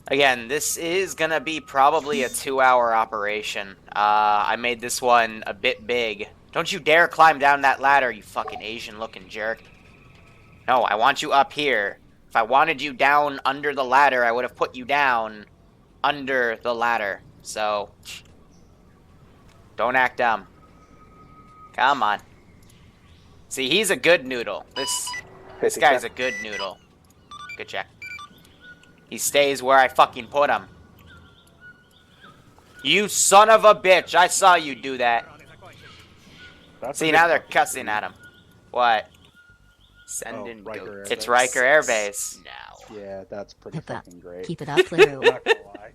Again, this is gonna be probably a 2-hour operation. I made this one a bit big. Don't you dare climb down that ladder, you fucking Asian-looking jerk. No, I want you up here. If I wanted you down under the ladder, I would have put you down under the ladder. So, don't act dumb. Come on. See, he's a good noodle. This guy's a good noodle. Good check. He stays where I fucking put him. You son of a bitch! I saw you do that. See, now they're cussing at him. What? Send in Riker It's Riker Air Base. Now. Yeah, that's pretty fucking great. Keep it up, Liru. Not gonna lie.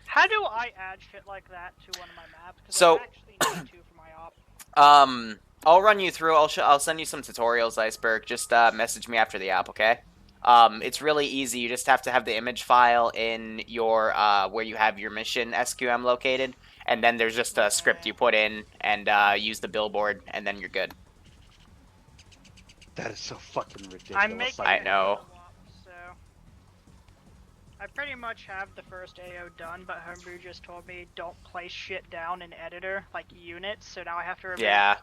How do I add shit like that to one of my maps? Because So- I actually need to for my op. I'll run you through. I'll send you some tutorials, Iceberg. Just message me after the app, okay? It's really easy. You just have to have the image file in your where you have your mission SQM located, and then there's just a script you put in and use the billboard, and then you're good. That is so fucking ridiculous. I'm making I a know. co-op, so I pretty much have the first AO done, but Homebrew just told me don't place shit down in editor like units, so now I have to remove Yeah.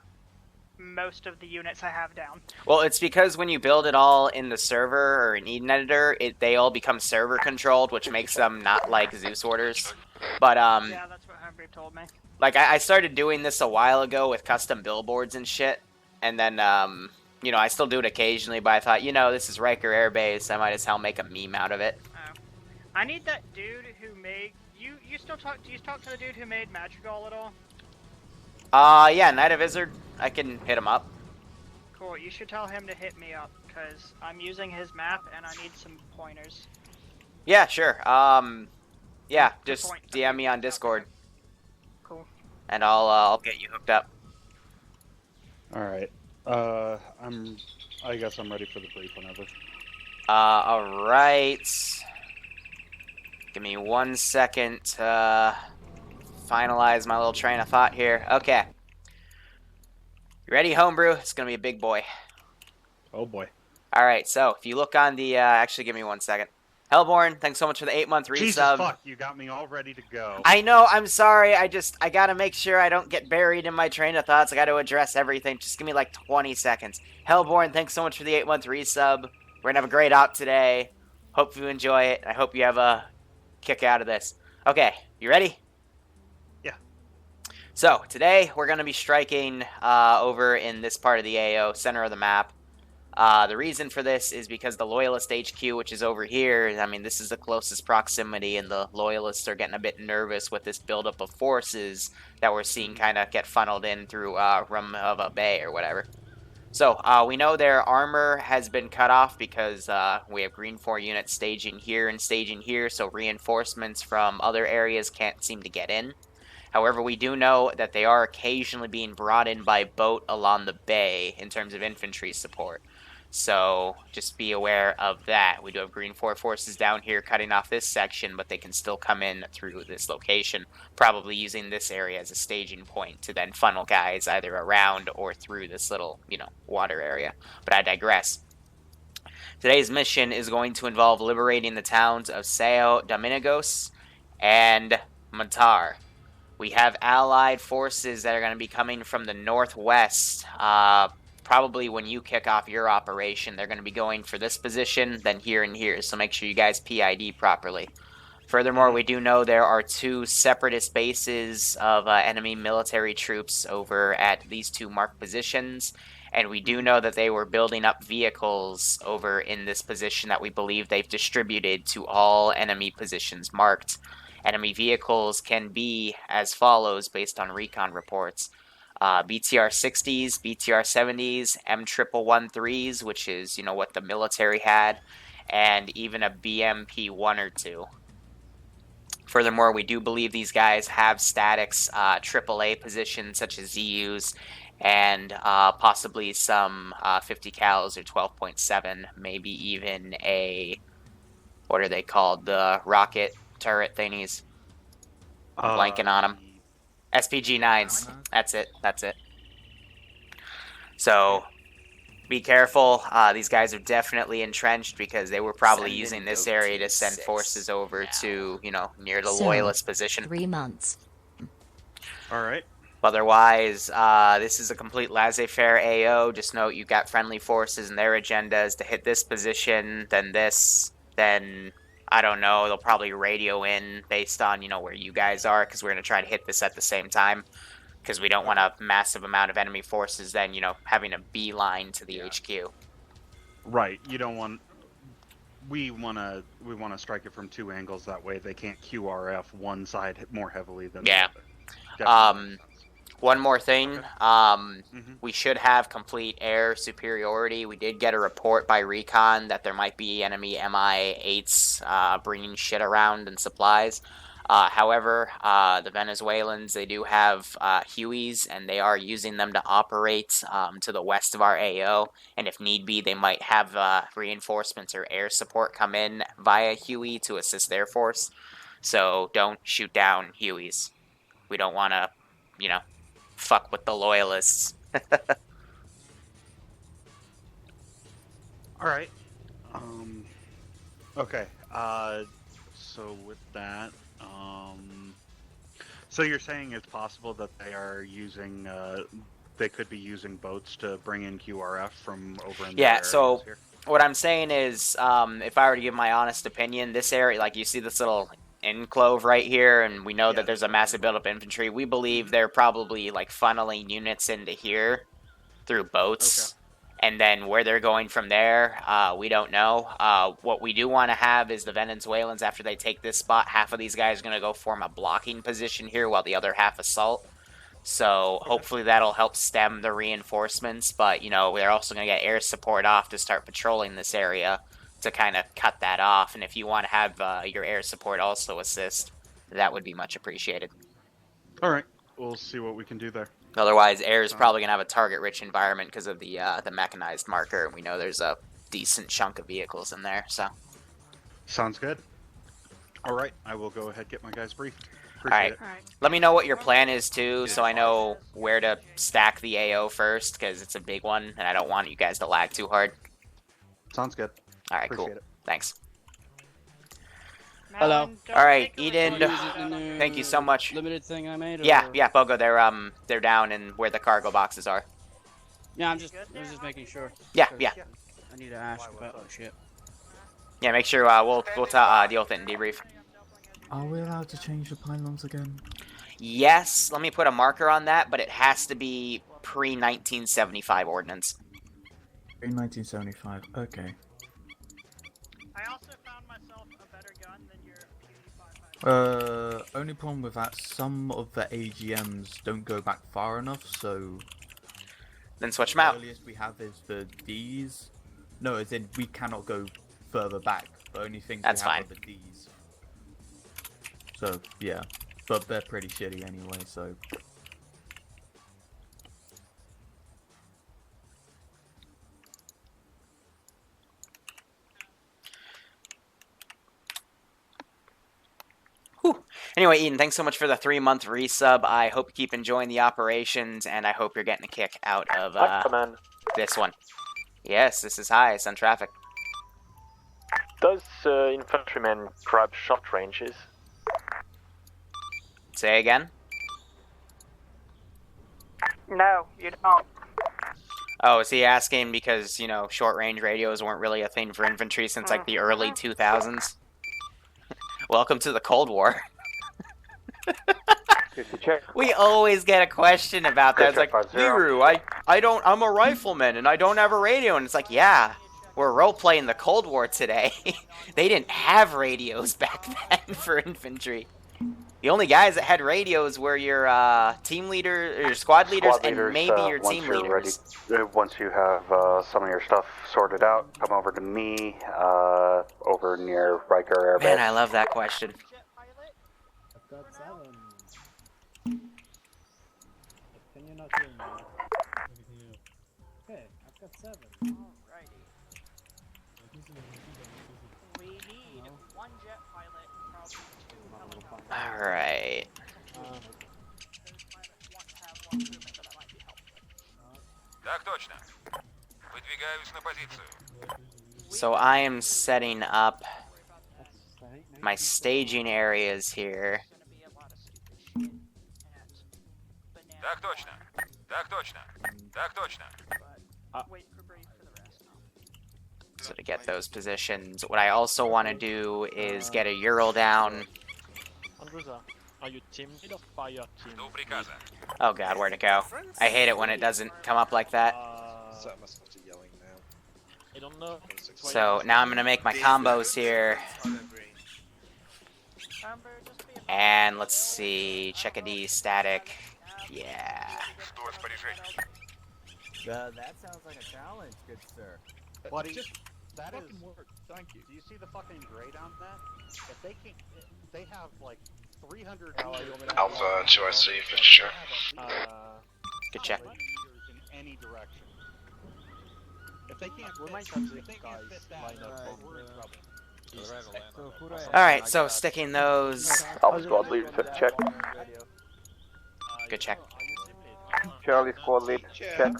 most of the units I have down. Well, it's because when you build it all in the server or in Eden Editor, they all become server controlled, which makes them not like Zeus orders. But Yeah, that's what Homebrew told me. like I started doing this a while ago with custom billboards and shit, and then you know, I still do it occasionally, but I thought, you know, this is Riker Air Base, I might as well make a meme out of it. Oh. I need that dude who made you still talk. Do you talk to the dude who made Madrigal at all? Yeah, Knight of Izzard, I can hit him up. Cool. You should tell him to hit me up because I'm using his map and I need some pointers. Yeah, sure. Yeah, The just point- DM me on Discord, Cool. and I'll get you hooked up. All right. I guess I'm ready for the brief whenever. All right. Give me 1 second to finalize my little train of thought here. Okay. You ready, Homebrew? It's gonna be a big boy. Oh boy. All right. So if you look on the, actually, give me 1 second. Hellborn, thanks so much for the 8-month resub. Jesus fuck! You got me all ready to go. I know. I'm sorry. I gotta make sure I don't get buried in my train of thoughts. I gotta address everything. Just give me like 20 seconds. Hellborn, thanks so much for the 8-month resub. We're gonna have a great op today. Hope you enjoy it. I hope you have a kick out of this. Okay, you ready? Yeah. So today we're gonna be striking over in this part of the AO, center of the map. The reason for this is because the Loyalist HQ, which is over here, I mean, this is the closest proximity, and the Loyalists are getting a bit nervous with this buildup of forces that we're seeing kind of get funneled in through Rum of a Bay or whatever. So, we know their armor has been cut off because we have Green 4 units staging here and staging here, so reinforcements from other areas can't seem to get in. However, we do know that they are occasionally being brought in by boat along the bay in terms of infantry support. So just be aware of that. We do have Green 4 forces down here cutting off this section, but they can still come in through this location, probably using this area as a staging point to then funnel guys either around or through this little, you know, water area. But I digress. Today's mission is going to involve liberating the towns of Sao Dominigos and Matar. We have allied forces that are going to be coming from the northwest. Probably when you kick off your operation, they're going to be going for this position, then here and here. So make sure you guys PID properly. Furthermore, we do know there are 2 separatist bases of enemy military troops over at these 2 marked positions. And we do know that they were building up vehicles over in this position that we believe they've distributed to all enemy positions marked. Enemy vehicles can be as follows based on recon reports. BTR 60s, BTR 70s, M113s, which is, you know, what the military had, and even a BMP 1 or 2. Furthermore, we do believe these guys have statics, AAA positions such as ZUs, and possibly some 50 cals or 12.7, maybe even a, what are they called, the rocket turret thingies. I'm blanking on them. SPG 9s. That's it. So, Be careful. These guys are definitely entrenched because they were probably using this area to send forces over to, you know, near the Loyalist position. 3 months. All right. Otherwise, this is a complete laissez-faire AO. Just note you've got friendly forces and their agendas to hit this position, then this, then, I don't know, they'll probably radio in based on, you know, where you guys are, because we're going to try to hit this at the same time, because we don't want a massive amount of enemy forces then, you know, having a beeline to the HQ. Right. You don't want. We want to strike it from 2 angles. That way they can't QRF one side more heavily than the other. Definitely makes sense. One more thing, Okay. we should have complete air superiority. We did get a report by recon that there might be enemy MI-8s bringing shit around and supplies. However, the Venezuelans, they do have Hueys, and they are using them to operate to the west of our AO, and if need be, they might have reinforcements or air support come in via Huey to assist their force. So don't shoot down Hueys. We don't want to, you know, fuck with the Loyalists. All right. Okay. So with that, so you're saying it's possible that they are using, they could be using boats to bring in QRF from over in the Yeah, so areas here? what I'm saying is, if I were to give my honest opinion, this area, like you see this little enclave right here, and we know that there's a massive buildup of infantry, we believe they're probably like funneling units into here through boats. And then where they're going from there, we don't know. What we do want to have is the Venezuelans, after they take this spot, half of these guys are going to go form a blocking position here while the other half assault. So hopefully that'll help stem the reinforcements. But, you know, they're also going to get air support off to start patrolling this area to kind of cut that off. And if you want to have your air support also assist, that would be much appreciated. All right. We'll see what we can do there. Otherwise, air is probably going to have a target-rich environment because of the mechanized marker, and we know there's a decent chunk of vehicles in there. So, Sounds good. All right. I will go ahead and get my guys briefed. all right. Appreciate it. Let me know what your plan is too, so I know where to stack the AO first, because it's a big one, and I don't want you guys to lag too hard. Sounds good. All right, cool. Appreciate it. Thanks. Hello. All right, Eden. Thank you so much. Limited thing I made. Yeah, Bogo. They're down in where the cargo boxes are. Yeah, I was just making sure. Yeah. I need to ask about shit. Yeah, make sure we'll deal with it in debrief. Are we allowed to change the pylons again? Yes, let me put a marker on that, but it has to be pre-1975 ordinance. In 1975, okay. I also found myself a better gun than your puny 5.5. Only problem with that, some of the AGMs don't go back far enough, so... Then switch them out. The earliest we have is the Ds. No, as in, we cannot go further back. The only things That's we have fine. are the Ds. So, yeah. But they're pretty shitty anyway, so... Whew. Anyway, Eden, thanks so much for the 3-month resub. I hope you keep enjoying the operations, and I hope you're getting a kick out of this one. Yes, this is high. It's on traffic. Does infantryman grab short ranges? Say again? No, you don't. Oh, is he asking because, you know, short-range radios weren't really a thing for infantry since, like, the early 2000s? Welcome to the Cold War. We always get a question about that. It's like, Liru, I'm a rifleman and I don't have a radio. And it's like, yeah, we're role-playing the Cold War today. They didn't have radios back then for infantry. The only guys that had radios were your team leader, or your squad leaders, and maybe your team leaders. Once you have some of your stuff sorted out, come over to me, over near Riker Air Base. Man, I love that question. I've got 7. Can you not hear me? Okay, I've got 7. Alrighty. We need 1 jet pilot and probably 2 helicopters. Alright. Those pilots want to have 1 crewman that I might be helping with. Так точно. So I am setting up my staging areas here. So to get those positions, what I also want to do is get a Ural down. Are you team lead or fire team? Oh god, where'd it go? I hate it when it doesn't come up like that. I don't know. So now I'm gonna make my combos here. And let's see, check a D static. Yeah. That sounds like a challenge, good sir. Buddy, that is. Thank you. Do you see the fucking gray down that? If they can't, they have like 300. Alpha to IC for sure. Good check. In any direction. If they can't, fit that, we're in trouble. Alright, so sticking those. Alpha squad lead, fifth check. Good check. Charlie squad lead, check.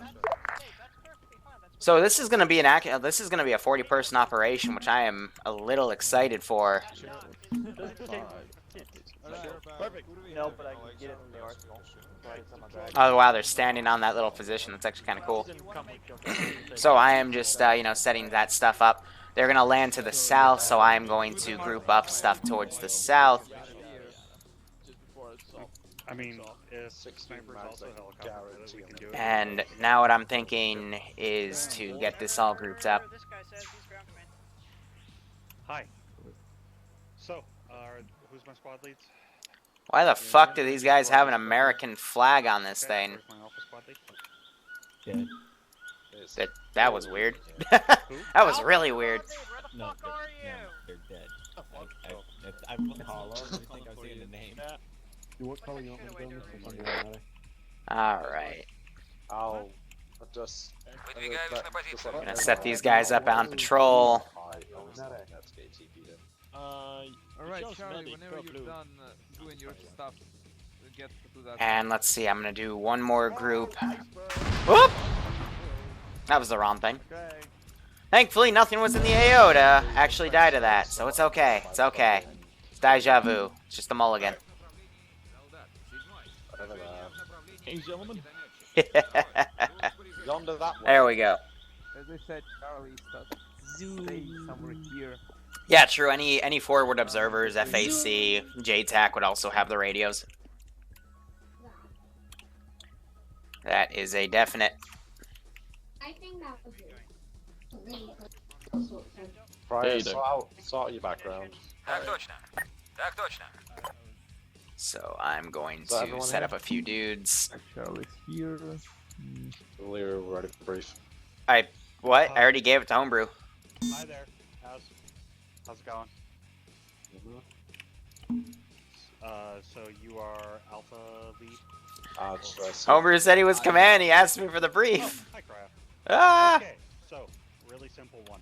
So this is gonna be a 40-person operation, which I am a little excited for. No, but I can get it from the arsenal. Oh wow, they're standing on that little position. That's actually kind of cool. So I am just, setting that stuff up. They're gonna land to the south, so I am going to group up stuff towards the south. I mean, if snipers also helicopter, we can do it. And now what I'm thinking is to get this all grouped up. Hi. So, who's my squad leads? Why the fuck do these guys have an American flag on this thing? That was weird. That was really weird. No, they're dead. I'm hollow. I think I'm saying the name. What color you want me to go, Mr. Alright. I'll just. I'm gonna set these guys up on patrol. Alright, Charlie, whenever you're done doing your stuff, get to that. And let's see, I'm gonna do one more group. Whoop! That was the wrong thing. Thankfully, nothing was in the AO to actually die to that, so it's okay. It's okay. It's deja vu. It's just a mulligan. Hey, gentlemen. Yonder that one. There we go. As I said, Charlie, stay somewhere here. Yeah, true. Any forward observers, FAC, JTAC would also have the radios. That is a definite. I think that was it. Right, sort out your background. So I'm going to set up a few dudes. Charlie's here. Liru, ready for brief. What? I already gave it to Homebrew. Hi there. How's it going? So you are Alpha lead? Homebrew said he was command. He asked me for the brief. Hi, Crap. Ah! Okay, so, really simple one.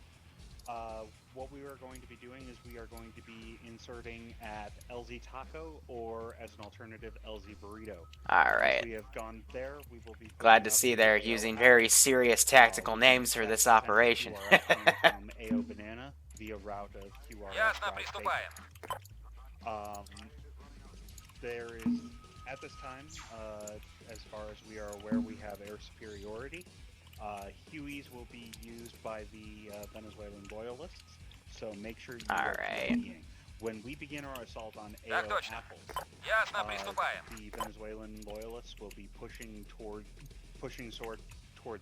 What we are going to be doing is we are going to be inserting at LZ Taco or as an alternative LZ Burrito. Alright. We have gone there. We will be Glad to see they're using very serious tactical names for this operation. from AO Banana via route of QRF. There is, at this time, as far as we are aware, we have air superiority. Hueys will be used by the Venezuelan Loyalists, so make sure you are Canadian. When we begin our assault on AO Apples, the Venezuelan Loyalists will be pushing towards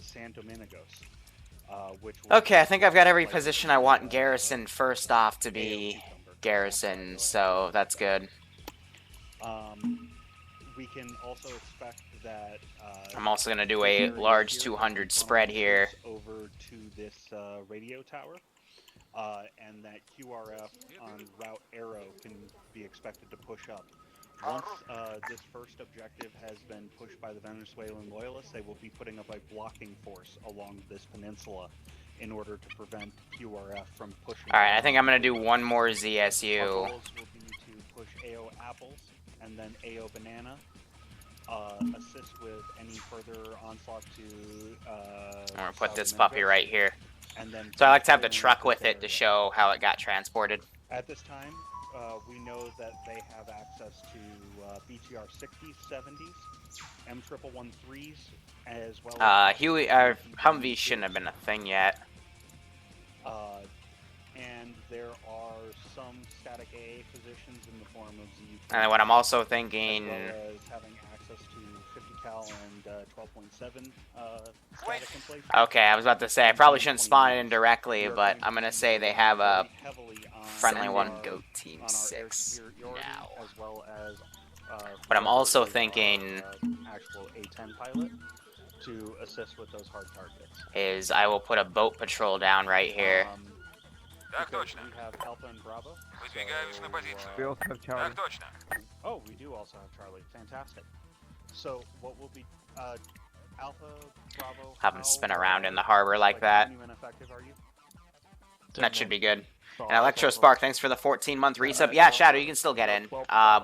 San Domingos, which will Okay, I think I've got every position I want in Garrison first off to be Garrison, so that's good. We can also expect that I'm also going to do a large 200 spread here. Over to this radio tower, and that QRF on Route Arrow can be expected to push up. Once this first objective has been pushed by the Venezuelan Loyalists, they will be putting up a blocking force along this peninsula in order to prevent QRF from pushing. Alright, I think I'm going to do one more ZSU. Our goals will be to push AO Apples and then AO Banana assist with any further onslaught to. I'm gonna put this Venezuela. puppy right here. And then So I like to have the pulling truck this with it to area. show how it got transported. At this time, we know that they have access to BTR 60s, 70s, M113s, as well as Humvee shouldn't have been a thing yet. And there are some static AA positions in the form of ZU. And what I'm also thinking, as well as having access to 50 cal and 12.7 static in place. okay, I was about to say I probably shouldn't spawn it in directly, but I'm gonna say they have a friendly one. Go Team 6 now. As well as, But I'm also thinking actual A10 pilot to assist with those hard targets. is I will put a boat patrol down right here. Because we have Alpha and Bravo. We also have Charlie. Oh, we do also have Charlie. Fantastic. So what will be Alpha, Bravo? Have them spin around in the harbor like that. Effective are you? That should be good. And Electro Spark, thanks for the 14-month resub. Yeah, Shadow, you can still get in.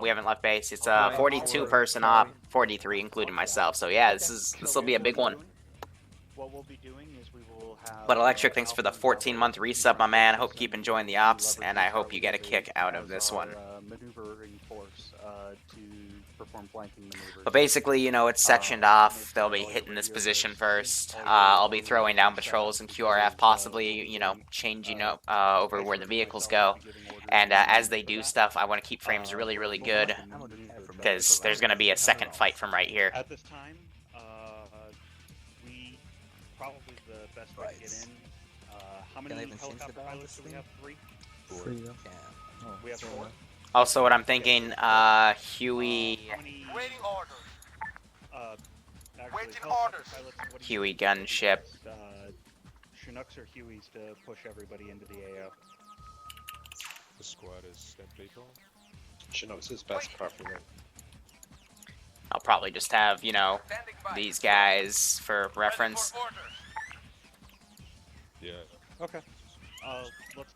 We haven't left base. It's a 42-person op, 43 including myself. So yeah, this will be a big one. What we'll be doing is we will have. But Electric, thanks for the 14-month resub, my man. I hope you keep enjoying the ops, and I hope you get a kick out of this one. Maneuvering force to perform flanking maneuvers. But basically, you know, it's sectioned off. They'll be hitting this position first. I'll be throwing down patrols and QRF, possibly, you know, changing over where the vehicles go. And as they do stuff, I want to keep frames really, really good, because there's going to be a second fight from right here. At this time, we probably the best way to get in. How many helicopter pilots do we have? 3? 3. We have 4. Also, what I'm thinking, Huey... Waiting orders. Waiting orders. Huey gunship. Chinooks or Hueys to push everybody into the AO. The squad is complete. Chinooks is best preferably. I'll probably just have, you know, these guys for reference. Yeah. Okay. Let's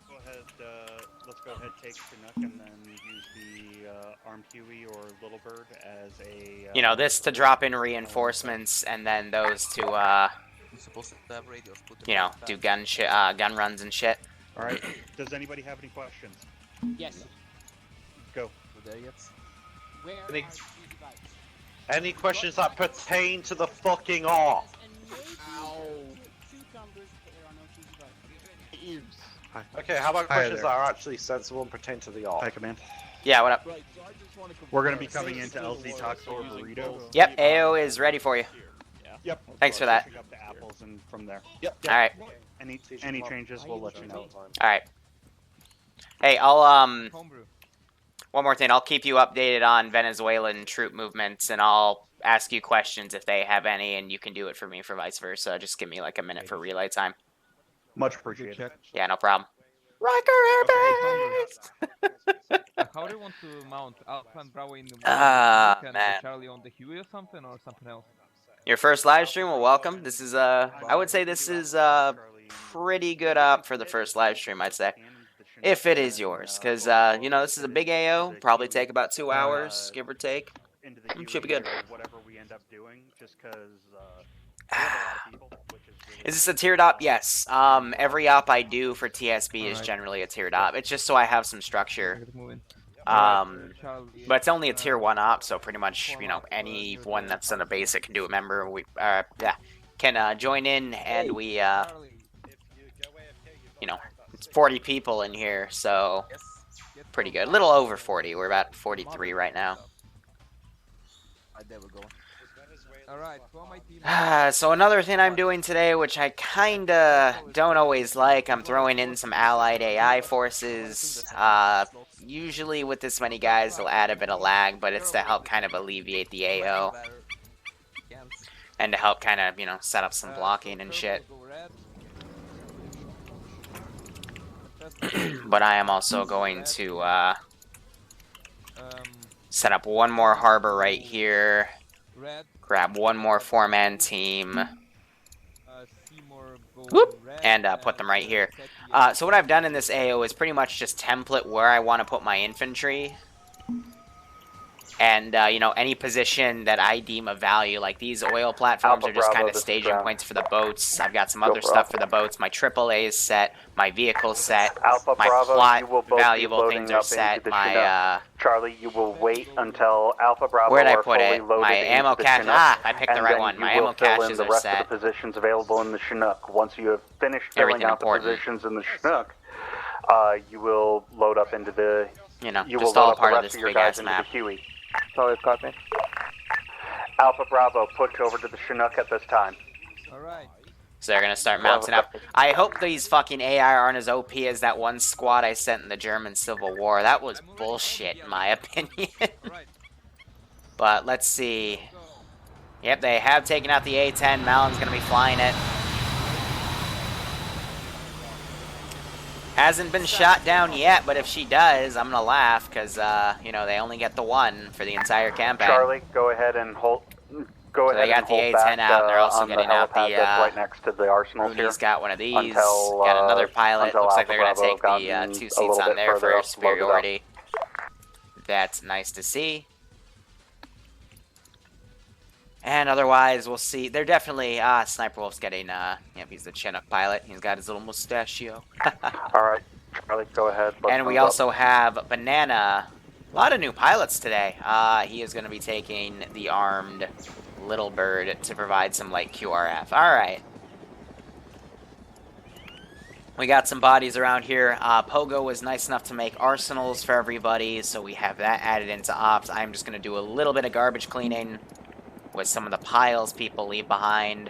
go ahead. Take Chinook and then use the armed Huey or Little Bird as a. You know, this to drop in reinforcements, and then those to, you know, do gun runs and shit. All right. Does anybody have any questions? Yes. Go. Where Any- are these guys? Any questions that pertain to the fucking op? Cucumbers, but there are no cheesy bites. Okay, how about Hi questions there. that are actually sensible and pertain to the op? Hi, Command. Yeah, what up? We're gonna be coming into LZ Talks or Burrito. Yep, AO is ready for you. Yep. Thanks for that. Switching up to apples and from there. Yep. Alright, Any changes, we'll let you know. alright. Hey, I'll, Homebrew. one more thing, I'll keep you updated on Venezuelan troop movements, and I'll ask you questions if they have any, and you can do it for me for vice versa. Just give me like a minute for relay time. Much appreciated. Yeah, no problem. Riker Air Base! How do you want to mount Alpha and Bravo in the and man. Charlie on the Huey or something else? Your first live stream, well, welcome. This is, I would say this is, pretty good up for the first live stream, I'd say. If it is yours, because, you know, this is a big AO, probably take about 2 hours, give or take. Into the Should be good. Huey or whatever we end up doing, just because we have a lot of people, which is really Is this a tiered op? Yes. Every op I do for TSB is generally a tiered op. It's just so I have some structure. But it's only a tier 1 op, so pretty much, you know, anyone that's on a basic can do a member. We, can join in, and we, you know, it's 40 people in here, so pretty good. A little over 40. We're about 43 right now. Alright, so my team. So another thing I'm doing today, which I kinda don't always like, I'm throwing in some allied AI forces. Usually with this many guys, it'll add a bit of lag, but it's to help kind of alleviate the AO. And to help kind of, you know, set up some blocking and shit. But I am also going to, set up one more harbor right here. Grab one more 4-man team. Whoop! And put them right here. So what I've done in this AO is pretty much just template where I want to put my infantry. And, you know, any position that I deem of value, like these oil platforms are just kind of staging points for the boats. I've got some other stuff for the boats. My AAA is set. My vehicle's set. Alpha my Bravo, plot you will both valuable be things loading are up set. into the My, Chinook. Charlie, you will wait until Alpha Bravo where'd I are put fully it? loaded My into ammo the cache. Chinook, Ah, I picked the and right then one. you My will ammo fill in caches the are rest set. of the positions available in the Chinook. Once you have finished filling Everything out important. the positions in the Chinook, you will load up into the. You know, you just will all load up part the of rest this of your big guys ass into map. the Huey. Solid copy. Alpha Bravo, push over to the Chinook at this time. Alright. So they're gonna start mounting up. I hope these fucking AI aren't as OP as that one squad I sent in the German Civil War. That was bullshit, in my opinion. But let's see. Yep, they have taken out the A-10. Malon's gonna be flying it. Hasn't been shot down yet, but if she does, I'm gonna laugh, because, you know, they only get the one for the entire campaign. Charlie, go ahead and hold. Go So ahead they got and the hold A-10 back out, and they're also on getting the out the, helipad that's right next to the arsenals here. Rooney's got one of these. Until, got another pilot. until Looks like Alpha they're going to Bravo take gotten the 2 a seats little on bit there further for up, superiority. That's nice to see. And otherwise, we'll see. They're definitely, Sniper Wolf's getting, yep, he's the Chinook pilot. He's got his little mustachio. Alright, Charlie, go ahead. And we also have Banana. A lot of new pilots today. He is going to be taking the armed Little Bird to provide some light QRF. Alright. We got some bodies around here. Pogo was nice enough to make arsenals for everybody, so we have that added into ops. I'm just going to do a little bit of garbage cleaning with some of the piles people leave behind.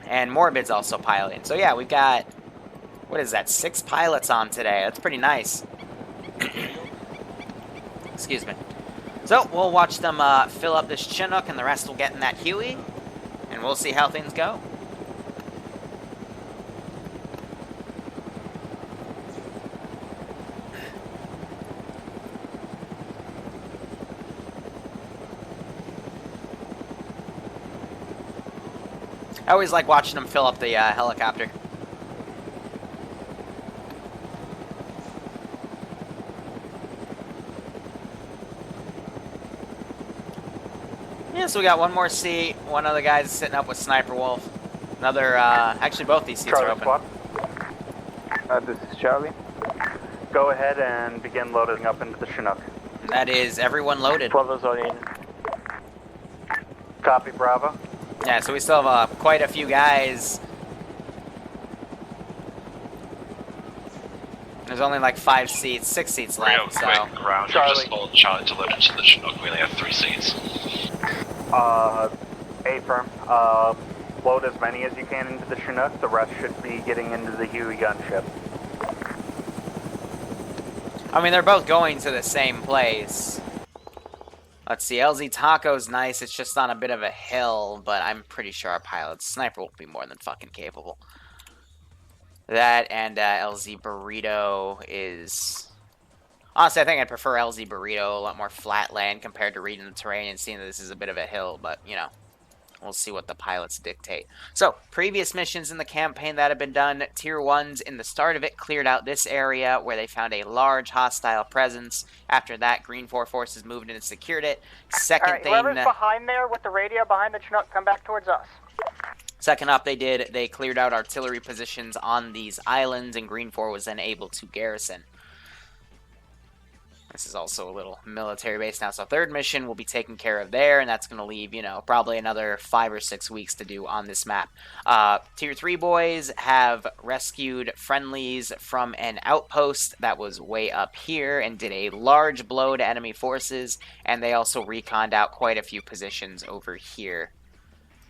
And Morbid's also piloting. So yeah, we've got, what is that, 6 pilots on today. That's pretty nice. Excuse me. So, we'll watch them fill up this Chinook, and the rest will get in that Huey. And we'll see how things go. I always like watching them fill up the helicopter. Yeah, so we got one more seat. One other guy's sitting up with Sniper Wolf. Another, actually both these seats Charlie are open. Squad. This is Charlie. Go ahead and begin loading up into the Chinook. That is everyone loaded. Copy, Bravo. Yeah, so we still have quite a few guys. There's only like 5 seats, 6 seats left, so... Ground, just hold Charlie to load into the Chinook. We only have 3 seats. A-firm. Load as many as you can into the Chinook. The rest should be getting into the Huey gunship. I mean, they're both going to the same place. Let's see, LZ Taco's nice, it's just on a bit of a hill, but I'm pretty sure our pilot's Sniper will be more than fucking capable. That and LZ Burrito is... Honestly, I think I'd prefer LZ Burrito, a lot more flat land compared to reading the terrain and seeing that this is a bit of a hill, but, you know, we'll see what the pilots dictate. So, previous missions in the campaign that have been done, Tier 1s in the start of it cleared out this area where they found a large hostile presence. After that, Green 4 forces moved in and secured it. Second thing... Whoever's behind there with the radio behind the Chinook, come back towards us. Second up, they cleared out artillery positions on these islands, and Green 4 was then able to garrison. This is also a little military base now, so third mission will be taken care of there, and that's going to leave, you know, probably another 5 or 6 weeks to do on this map. Tier 3 boys have rescued friendlies from an outpost that was way up here and did a large blow to enemy forces, and they also reconned out quite a few positions over here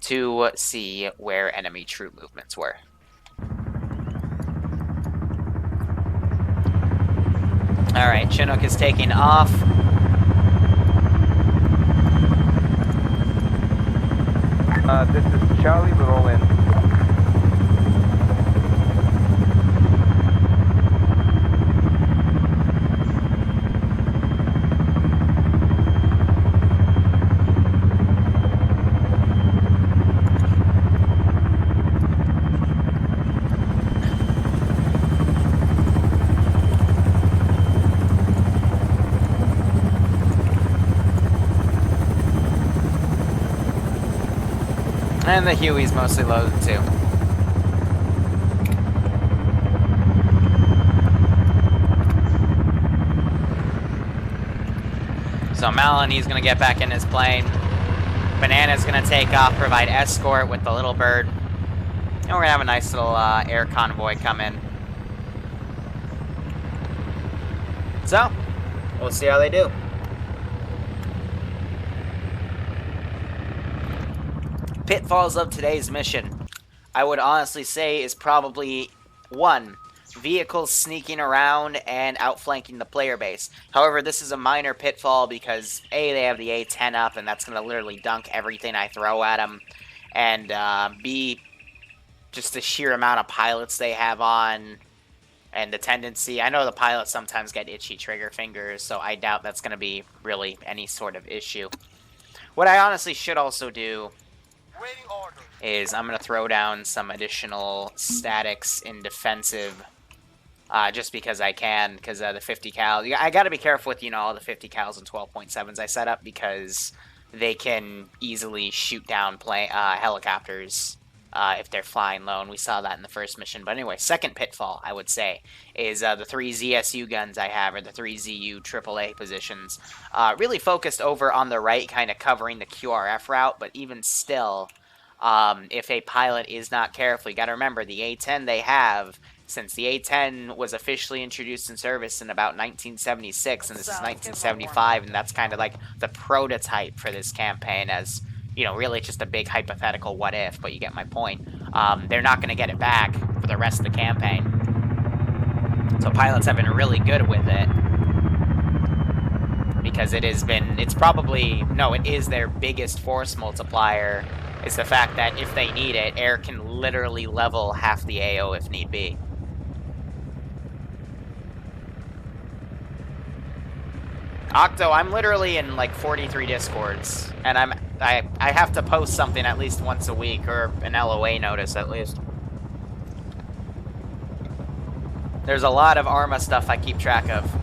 to see where enemy troop movements were. Alright, Chinook is taking off. This is Charlie, we're all in. And the Huey's mostly loaded too. So Melanie's gonna get back in his plane. Banana's gonna take off, provide escort with the little bird. And we're gonna have a nice little air convoy come in. So, we'll see how they do. Pitfalls of today's mission, I would honestly say, is probably 1. Vehicles sneaking around and outflanking the player base. However, this is a minor pitfall because A, they have the A-10 up, and that's going to literally dunk everything I throw at them. And B, just the sheer amount of pilots they have on, and the tendency. I know the pilots sometimes get itchy trigger fingers, so I doubt that's going to be really any sort of issue. What I honestly should also do is I'm going to throw down some additional statics in defensive, just because I can, because the 50 cal. I got to be careful with, all the 50 cals and 12.7s I set up, because they can easily shoot down helicopters if they're flying low, and we saw that in the first mission. But anyway, second pitfall, I would say, is the 3 ZSU guns I have, or the 3 ZU AAA positions. Really focused over on the right, kind of covering the QRF route, but even still, if a pilot is not careful, you got to remember, the A-10 they have, since the A-10 was officially introduced in service in about 1976, and this is 1975, and that's kind of like the prototype for this campaign as, really just a big hypothetical what if, but you get my point. They're not going to get it back for the rest of the campaign. So pilots have been really good with it, because it is their biggest force multiplier, is the fact that if they need it, air can literally level half the AO if need be. Octo, I'm literally in like 43 discords, and I have to post something at least once a week, or an LOA notice at least. There's a lot of ArmA stuff I keep track of.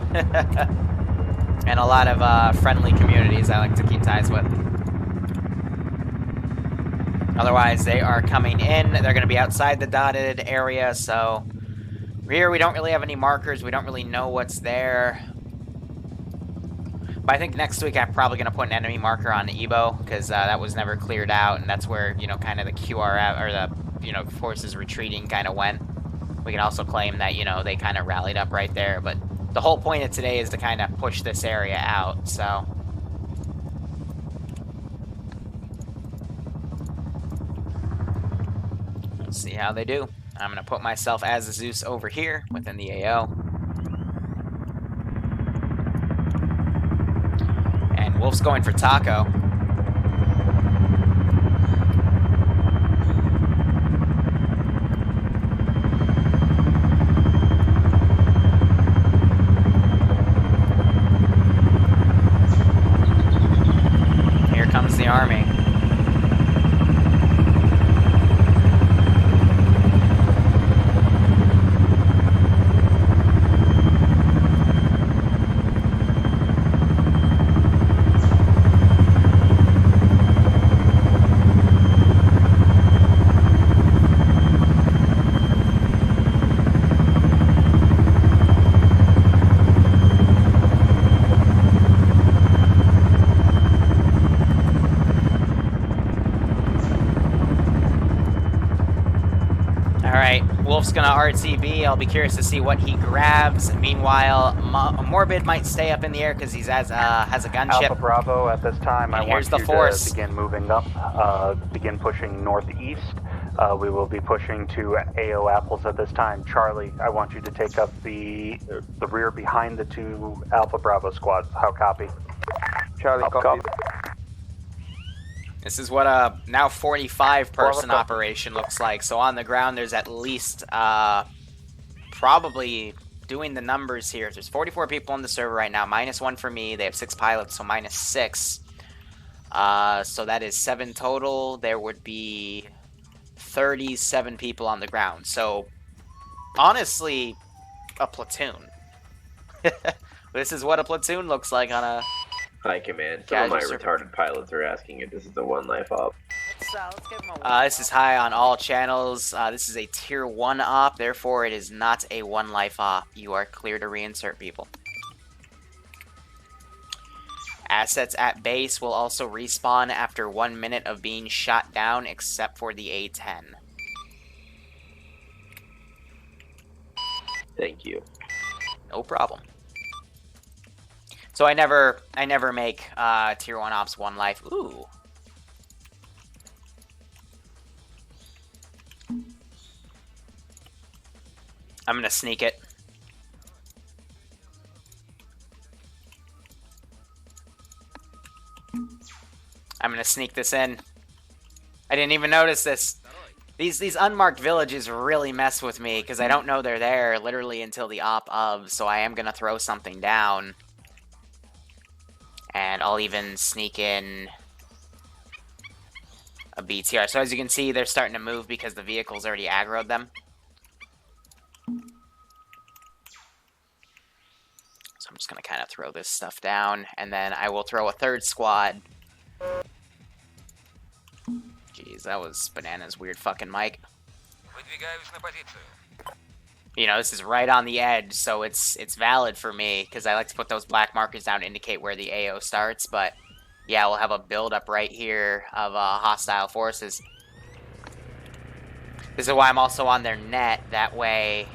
And a lot of friendly communities I like to keep ties with. Otherwise, they are coming in. They're going to be outside the dotted area, so here we don't really have any markers. We don't really know what's there. But I think next week I'm probably going to put an enemy marker on Ebo, because that was never cleared out, and that's where, kind of the QRF, or the, forces retreating kind of went. We can also claim that, they kind of rallied up right there, but the whole point of today is to kind of push this area out, so. Let's see how they do. I'm going to put myself as a Zeus over here within the AO. And Wolf's going for Taco. Here comes the army. Wolf's gonna RTB. I'll be curious to see what he grabs. Meanwhile, Morbid might stay up in the air because he has a gunship. Alpha Bravo, at this time, I want you to begin moving up, begin pushing northeast. We will be pushing to AO Apples at this time. Charlie, I want you to take up the rear behind the 2 Alpha Bravo squads. How copy? Charlie, copy. This is what a now 45-person operation looks like. So on the ground, there's at least, probably doing the numbers here. There's 44 people on the server right now, -1 for me. They have 6 pilots, so -6. So that is 7 total. There would be 37 people on the ground. So honestly, a platoon. This is what a platoon looks like on a... Hi, Command. Some of my retarded pilots are asking if this is a one-life op. let's give him a This is high on all channels. This is a tier 1 op, therefore it is not a 1 life op. You are clear to reinsert, people. Assets at base will also respawn after 1 minute of being shot down, except for the A-10. Thank you. No problem. So I never make tier 1 ops 1 life. Ooh. I'm gonna sneak it. I'm gonna sneak this in. I didn't even notice this. These unmarked villages really mess with me because I don't know they're there literally until the op of, so I am gonna throw something down. And I'll even sneak in a BTR. So as you can see, they're starting to move because the vehicle's already aggroed them. So I'm just going to kind of throw this stuff down, and then I will throw a third squad. Jeez, that was Banana's weird fucking mic. You know, this is right on the edge, so it's valid for me, because I like to put those black markers down to indicate where the AO starts, but yeah, we'll have a build-up right here of hostile forces. This is why I'm also on their net, that way...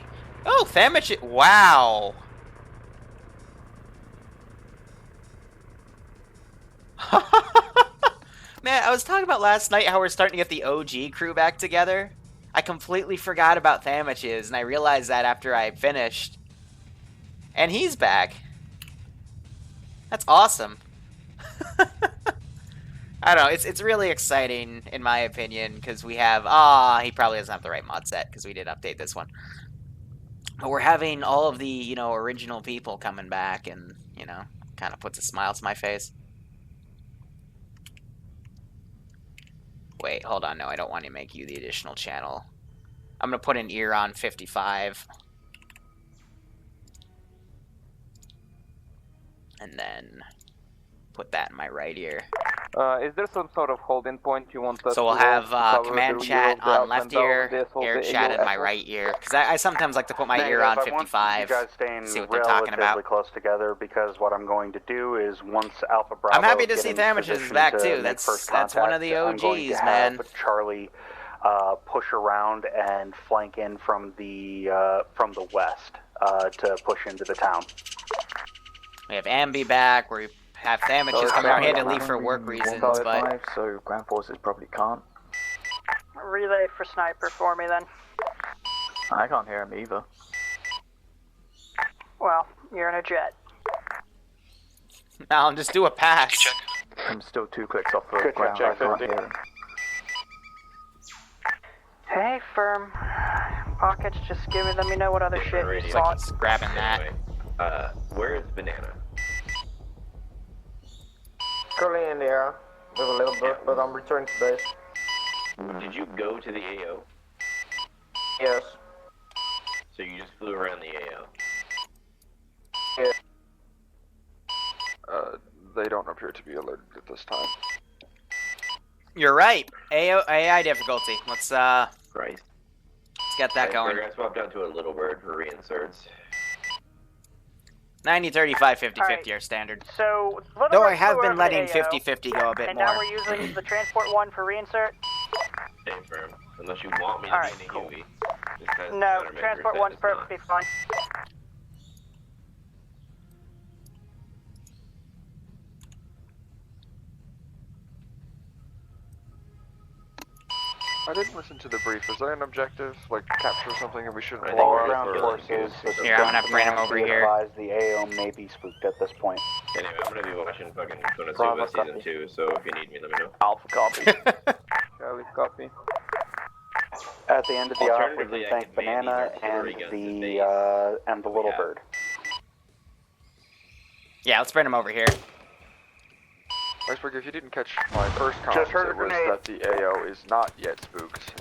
Oh, Thamich... Wow! Man, I was talking about last night how we're starting to get the OG crew back together. I completely forgot about Thamich's, and I realized that after I finished. And he's back. That's awesome. I don't know, it's really exciting, in my opinion, because we have... he probably doesn't have the right mod set, because we did update this one. But we're having all of the, you know, original people coming back, and, you know, kind of puts a smile to my face. Wait, hold on. No, I don't want to make you the additional channel. I'm going to put an ear on 55. And then put that in my right ear. Is there some sort of holding point you want us So we'll to have command chat on left ear, air chat in my right ear. Because I sometimes like to put my ear on 55. You guys staying See what they're talking about. close together, because what I'm going to do is once Alpha Bravo... I'm happy to see Thamich's is back too. That's one of the OGs, man. Charlie push around and flank in from the west to push into the town. We have Ambi back. We have Thamich's coming out here to leave for work reasons, but... So ground forces probably can't. Relay for sniper for me then. I can't hear him either. Well, you're in a jet. Now, just do a pass. I'm still 2 clicks off the ground. I can't hear him. Hey, firm. Pockets, just let me know what other shit you saw. He's grabbing that. Where is Banana? Currently in the air with a little bit, but I'm returning to base. Did you go to the AO? Yes. So you just flew around the AO? Yeah. They don't appear to be alerted at this time. You're right. AI difficulty. Let's Christ. Let's get that going. I swapped down to a little bird for reinserts. 90, 35, 50, 50 are standard. So, though I have been letting 50, 50 go a bit and more. now we're using the transport one for reinsert? Same firm. Unless you want me to be in the Huey. No, transport one's perfectly fine. I didn't listen to the brief. Is there an objective, like capture something and we shouldn't All ground forces. Here, I'm gonna bring him over here. The AO may be spooked at this point. Anyway, I'm gonna be watching fucking Konosuba Season 2, so if you need me, let me know. Alpha copy. Charlie copy. At the end of the op, we can Alternatively, I thank can man Banana these artillery guns and the little bird. Yeah, let's bring him over here. Iceberg, if you didn't catch my first comment, it was that the AO is not yet spooked.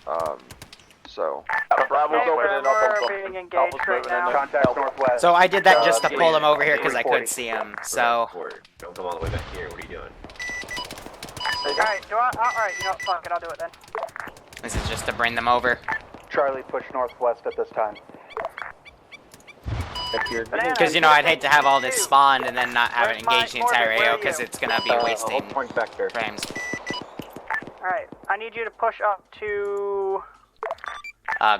So. Bravo's opening up being engaged right now. Contact northwest. So I did that just to pull him over here because I could see him. So. Don't come all the way back here. What are you doing? Alright, alright, you know what, fuck it, I'll do it then. This is just to bring them over. Charlie, push northwest at this time. Because, you know, I'd hate to have all this spawned and then not have it engage the entire AO because it's going to be wasting frames. Alright, I need you to push up to...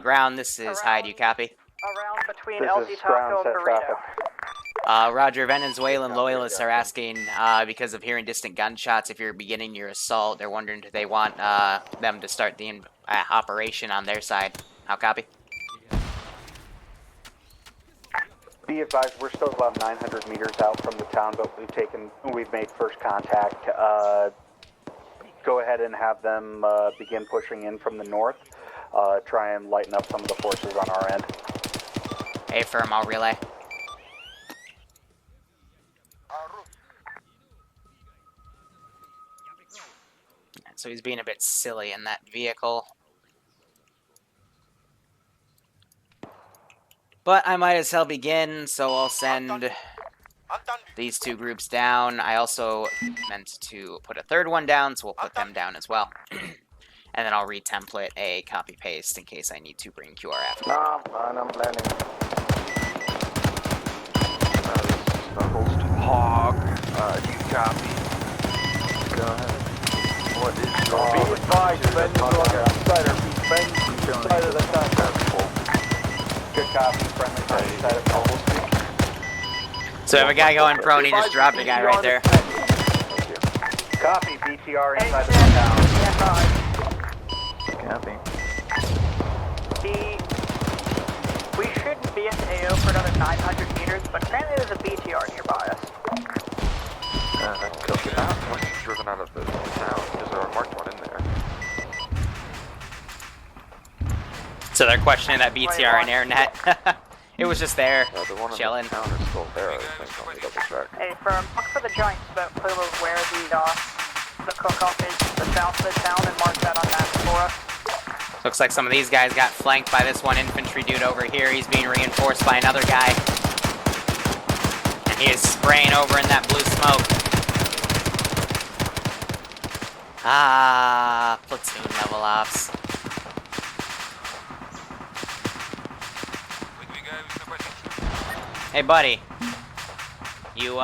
Ground, this is Hyde, you copy? Around between LZ Taco and Burrito. Roger, Venezuelan loyalists are asking, because of hearing distant gunshots, if you're beginning your assault, they're wondering if they want them to start the operation on their side. How copy? Be advised, we're still about 900 meters out from the town, but we've made first contact. Go ahead and have them begin pushing in from the north. Try and lighten up some of the forces on our end. Hey, firm, I'll relay. So he's being a bit silly in that vehicle. But I might as well begin, so I'll send these two groups down. I also meant to put a third one down, so we'll put them down as well. And then I'll re-template a copy-paste in case I need to bring QR after. Nah, man, I'm blending. The host hog, you copy. Go ahead. What is your Be advised, Venezuela, outside of the town. Good copy, friendly side of Cobblestone. So if a guy going prone, he just dropped a guy right there. Copy, BTR inside of the town. Copy. We shouldn't be in AO for another 900 meters, but apparently there's a BTR nearby us. Copy that. Once it's driven out of the town, because there are marked one in there. So they're questioning that BTR and AirNet. It was just there, The one chilling. in the town is still there, I think. Let me double check. Hey, firm, look for the giant smoke clue of where the cook-off is, the south of the town, and mark that on map for us. Looks like some of these guys got flanked by this one infantry dude over here. He's being reinforced by another guy. And he is spraying over in that blue smoke. Ah, platoon level ops. Hey, buddy. You,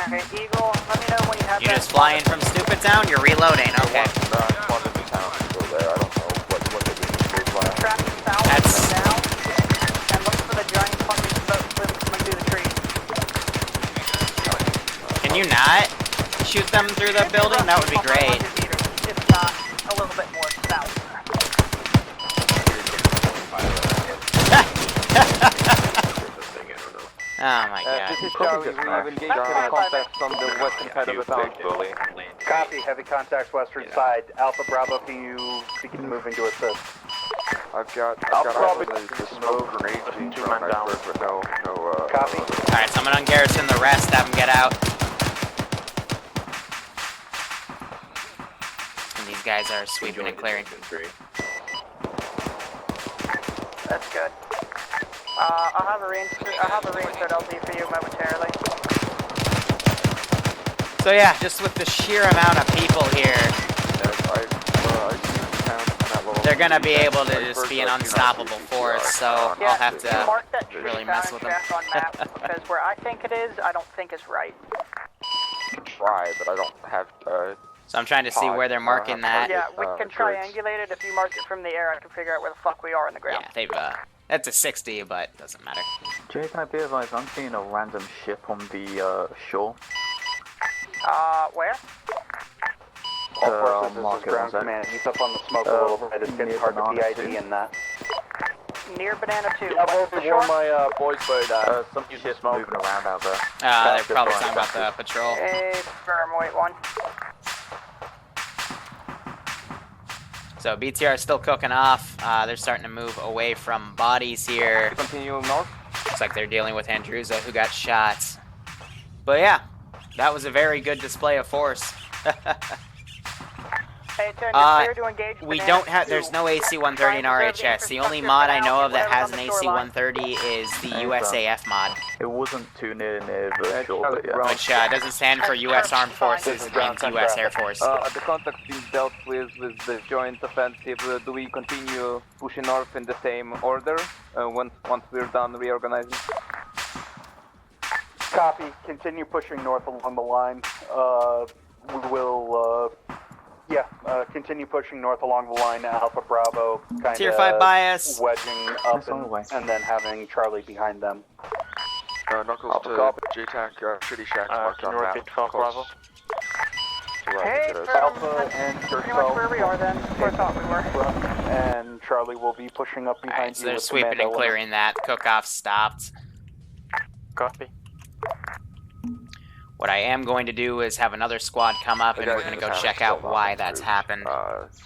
Okay, Eagle, let me know when you have you that. just flying from Stupid Town? You're reloading, okay. One in the town is still there. I don't know what they're doing to move last. Track south and down, and look for the giant fucking smoke plume coming through the trees. Can you not shoot them through the building? That would be great. If not, a little bit more south. Oh my god. This is Charlie, we have engaged heavy contact from the western side of the town. Copy, heavy contacts western side. Alpha Bravo, can you begin moving to assist? I've got the smoke grenade being thrown iceberg, but no, Copy. Alright, so I'm gonna ungarrison the rest, have them get out. And these guys are sweeping and clearing. That's good. I'll have a reinsert LZ for you momentarily. So yeah, just with the sheer amount of people here, they're gonna be able to just be an unstoppable force, so I'll have to really mess with them. On map, because where I think it is, I don't think it's right. Try, but I don't have, So I'm trying to see where they're marking that. Yeah, we can triangulate it. If you mark it from the air, I can figure out where the fuck we are in the ground. Yeah, they've, that's a 60, but doesn't matter. Jay, can I be advised? I'm seeing a random ship on the shore. Where? All forces, this is ground command. He's up on the smoke a little bit. It's getting hard to PID in that. Near Banana 2. Yeah, I've overworn my boys, but some ship moving around out there. They're probably talking about the patrol. Hey, firm, wait one. So BTR is still cooking off. They're starting to move away from bodies here. Continue north. Looks like they're dealing with Andrewza, who got shot. But yeah, that was a very good display of force. Hey, 10, you're clear to engage We Banana don't have. 2. There's no AC-130 in RHS. The only mod I know of that has an AC-130 is the USAF mod. It wasn't too near the shore, but yeah. Which doesn't stand for U.S. Armed Forces. It means U.S. Air Force. The contact being dealt with the joint offensive. Do we continue pushing north in the same order once we're done reorganizing? Copy. Continue pushing north along the line. We will, continue pushing north along the line. Alpha Bravo, kind of Tier 5 bias. wedging up and then having Charlie behind them. Knuckles to JTAC, Shitty Shack's marked on map. Bravo. Hey, Alpha and pretty much where we are then. Where I thought we were. And Charlie will be pushing up behind So you. they're with sweeping commando and clearing that. Cook-off stopped. Copy. What I am going to do is have another squad come up, and we're going to go check out why that's happened.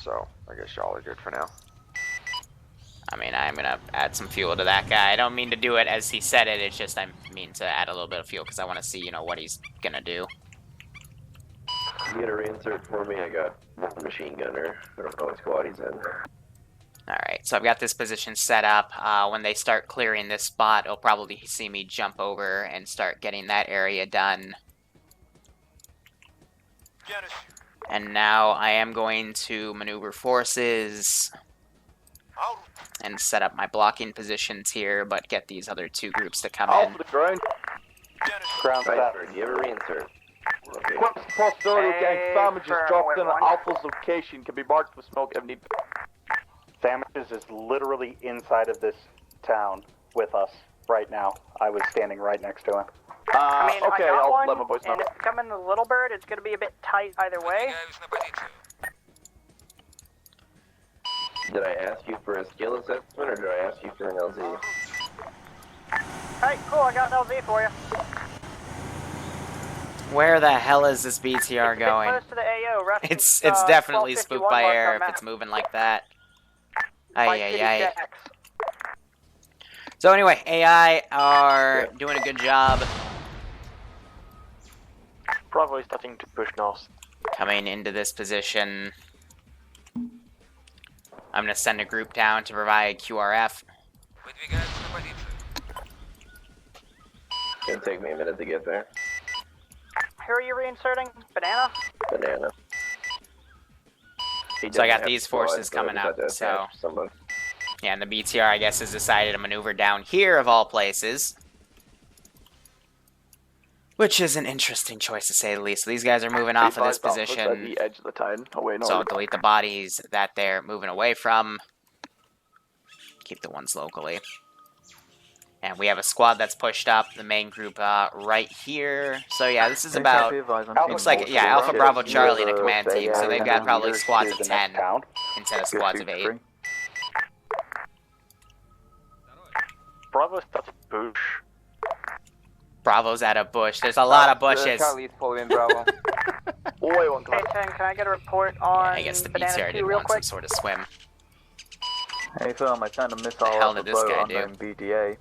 So, I guess y'all are good for now. I mean, I'm going to add some fuel to that guy. I don't mean to do it as he said it, it's just I mean to add a little bit of fuel, because I want to see, you know, what he's going to do. Get a reinsert for me, I got one machine gunner. I don't know what squad he's in. Alright, so I've got this position set up. When they start clearing this spot, they'll probably see me jump over and start getting that area done. And now I am going to maneuver forces and set up my blocking positions here, but get these other two groups to come in. Ground. Ground stop. Do you have a reinsert? Okay. What's the possibility of getting sandwiches dropped in an Alpha's location can be marked with smoke if need. Sandwiches is literally inside of this town with us right now. I was standing right next to him. I mean, okay, I got I'll one, let my boys know. and if you come in the Little Bird, it's going to be a bit tight either way. Did I ask you for a skill assessment, or did I ask you for an LZ? Alright, cool, I got an LZ for you. Where the hell is this BTR going? Close to the AO, It's definitely spooked by air if it's moving like that. Ay. So anyway, AI are doing a good job. Bravo is starting to push north. Coming into this position. I'm going to send a group down to provide QRF. It's gonna take me a minute to get there. Who are you reinserting? Banana? Banana. So I got these forces coming up, so... Yeah, and the BTR, I guess, has decided to maneuver down here, of all places. Which is an interesting choice, to say the least. So these guys are moving off of this position. At the edge of the town, away north. So I'll delete the bodies that they're moving away from. Keep the ones locally. And we have a squad that's pushed up, the main group right here. So yeah, this is about, looks like, yeah, Alpha Bravo Charlie in a command team. So they've got probably squads of 10 instead of squads of 8. Bravo's at a bush. Bravo's at a bush. There's a lot of bushes. Charlie is following Bravo. Hey, 10, can I get a report on I guess the Banana BTR 2 did real want quick? some sort of swim. Hey firm, I found a missile The hell off a did this boat guy do? unknown BDA.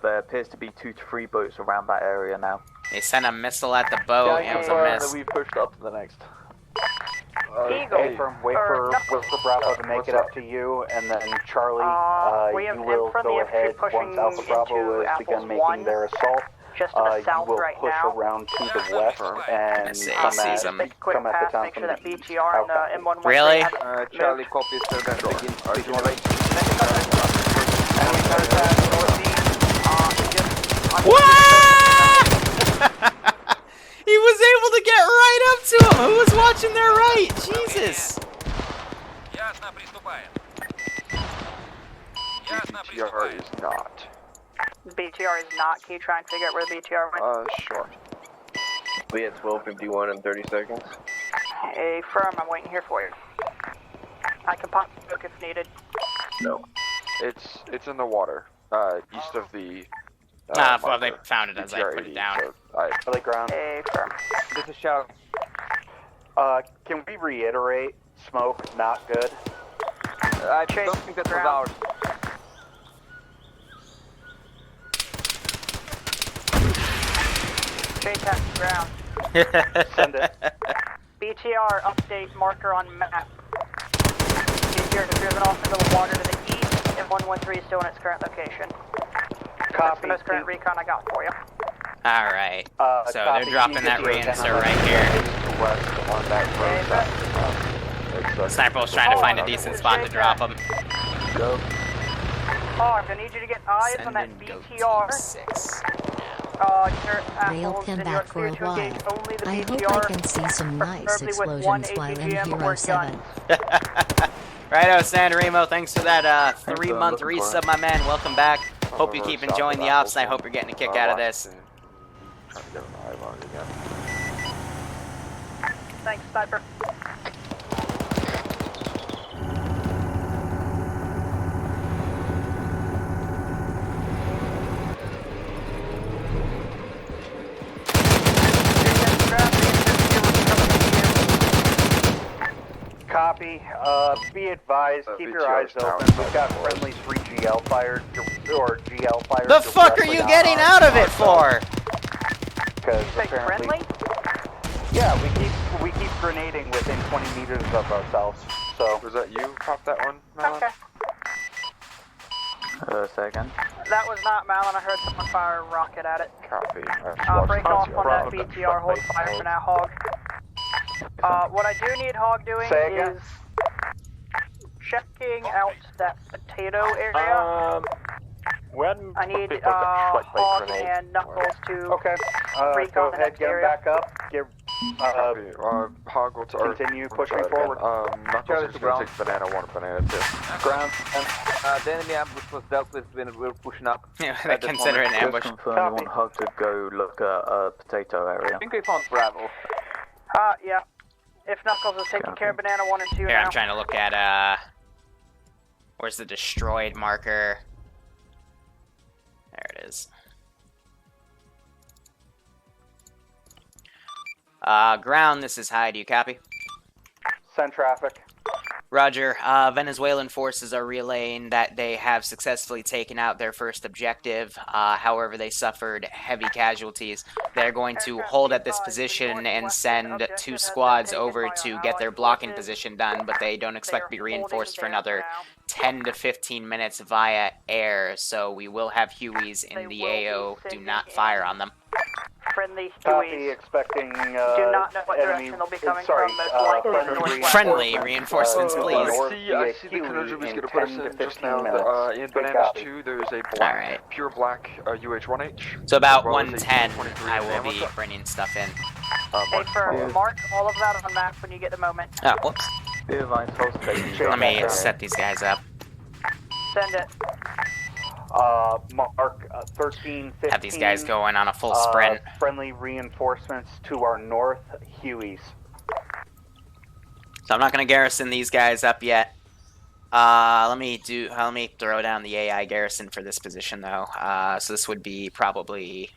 There appears to be 2 to 3 boats around that area now. They sent a missile at the boat. Yeah, It was a miss. we've pushed up to the next. Wait for Bravo to make it up to you, and then Charlie, we have you will from the go infantry ahead pushing once Alpha Bravo into has begun Apples making 1, their assault. just to the You south will right push now. around to the west and see, come sees at, him. Quick come at the pass, town make from sure that the east. BTR and M113 Really? have Charlie copies, so that begins speaking right. What? He was able to get right up to him. Who was watching their right? Jesus. BTR is not. BTR is not. Can you try and figure out where the BTR went? Sure. We had 12:51 in 30 seconds. Hey, firm, I'm waiting here for you. I can pop the book if needed. No. It's in the water, east of the. Well, they found it as I BTR put it 80, down. So Early ground. Hey, firm. This is Charlie. Can we reiterate? Smoke, not good. I don't think that was ours. JTAC ground. Send it. BTR update marker on map. BTR has driven off into the water to the east, and 113 is still in its current location. That's the most current recon I got for you. Alright. So they're dropping that reinsert right here. Sniper was trying to find a decent spot to drop them. Go. Hog, I need you to get eyes on that BTR. They'll come back for a while. I hope I can see some nice explosions while in Hero 7. Righto, San Remo, thanks for that 3-month resub, my man. Welcome back. Hope you keep enjoying the ops, and I hope you're getting a kick out of this. Thanks, Sniper. Copy. Be advised, keep your eyes open. We've got friendly 3GL fired, or GL fired. The fuck are you getting out of it for? Because apparently, yeah, we keep grenading within 20 meters of ourselves. So was that you? Pop that one. Okay. Second. That was not Malin. I heard someone fire a rocket at it. Copy. Break off on that BTR. Hold fire for now, Hog. What I do need Hog doing is checking out that potato area. I need Hog and Knuckles to recon the next area. Back up. Hog will continue pushing forward. Knuckles is going to take banana 1 and banana 2. Ground. The enemy ambush was dealt with when we were pushing up. Yeah, they consider it an ambush. Just confirm you want Hug to go look at potato area. I think we found Bravo. Yeah. If Knuckles is taking care of banana 1 and 2 Here, now. I'm trying to look at, where's the destroyed marker? There it is. Ground, this is high. Do you copy? Send traffic. Roger. Venezuelan forces are relaying that they have successfully taken out their first objective. However, they suffered heavy casualties. They're going to hold at this position and send 2 squads over to get their blocking position done, but they don't expect to be reinforced for another 10 to 15 minutes via air, so we will have Hueys in the AO. Do not fire on them. Friendly Copy, expecting do not know what direction they'll be coming from, most likely northwest. Friendly reinforcements, please. I see the conundrum is going to put us in just now. In bananas 2, there's a black, pure black UH-1H. So about 110, I will be bringing stuff in. Hey, mark all of that on map when you get the moment. Oh, whoops. Let me set these guys up. Send it. Mark 13, 15. Have these guys going on a full sprint. Friendly reinforcements to our north, Hueys. So I'm not going to garrison these guys up yet. Let me throw down the AI garrison for this position though. So this would be probably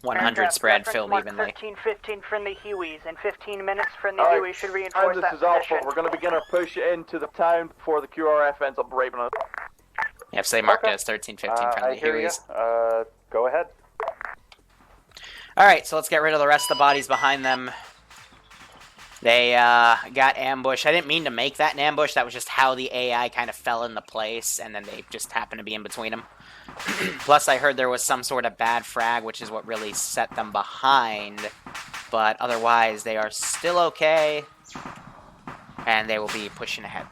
100 spread filled evenly. 13-15 friendly Hueys. In 15 minutes, friendly Hueys should reinforce that position. We're going to begin our push into the town before the QRF ends up raping us. Yep, so they marked it as 13-15 friendly Hueys. Go ahead. Alright, so let's get rid of the rest of the bodies behind them. They got ambushed. I didn't mean to make that an ambush. That was just how the AI kind of fell into place, and then they just happened to be in between them. Plus, I heard there was some sort of bad frag, which is what really set them behind. But otherwise, they are still okay, and they will be pushing ahead.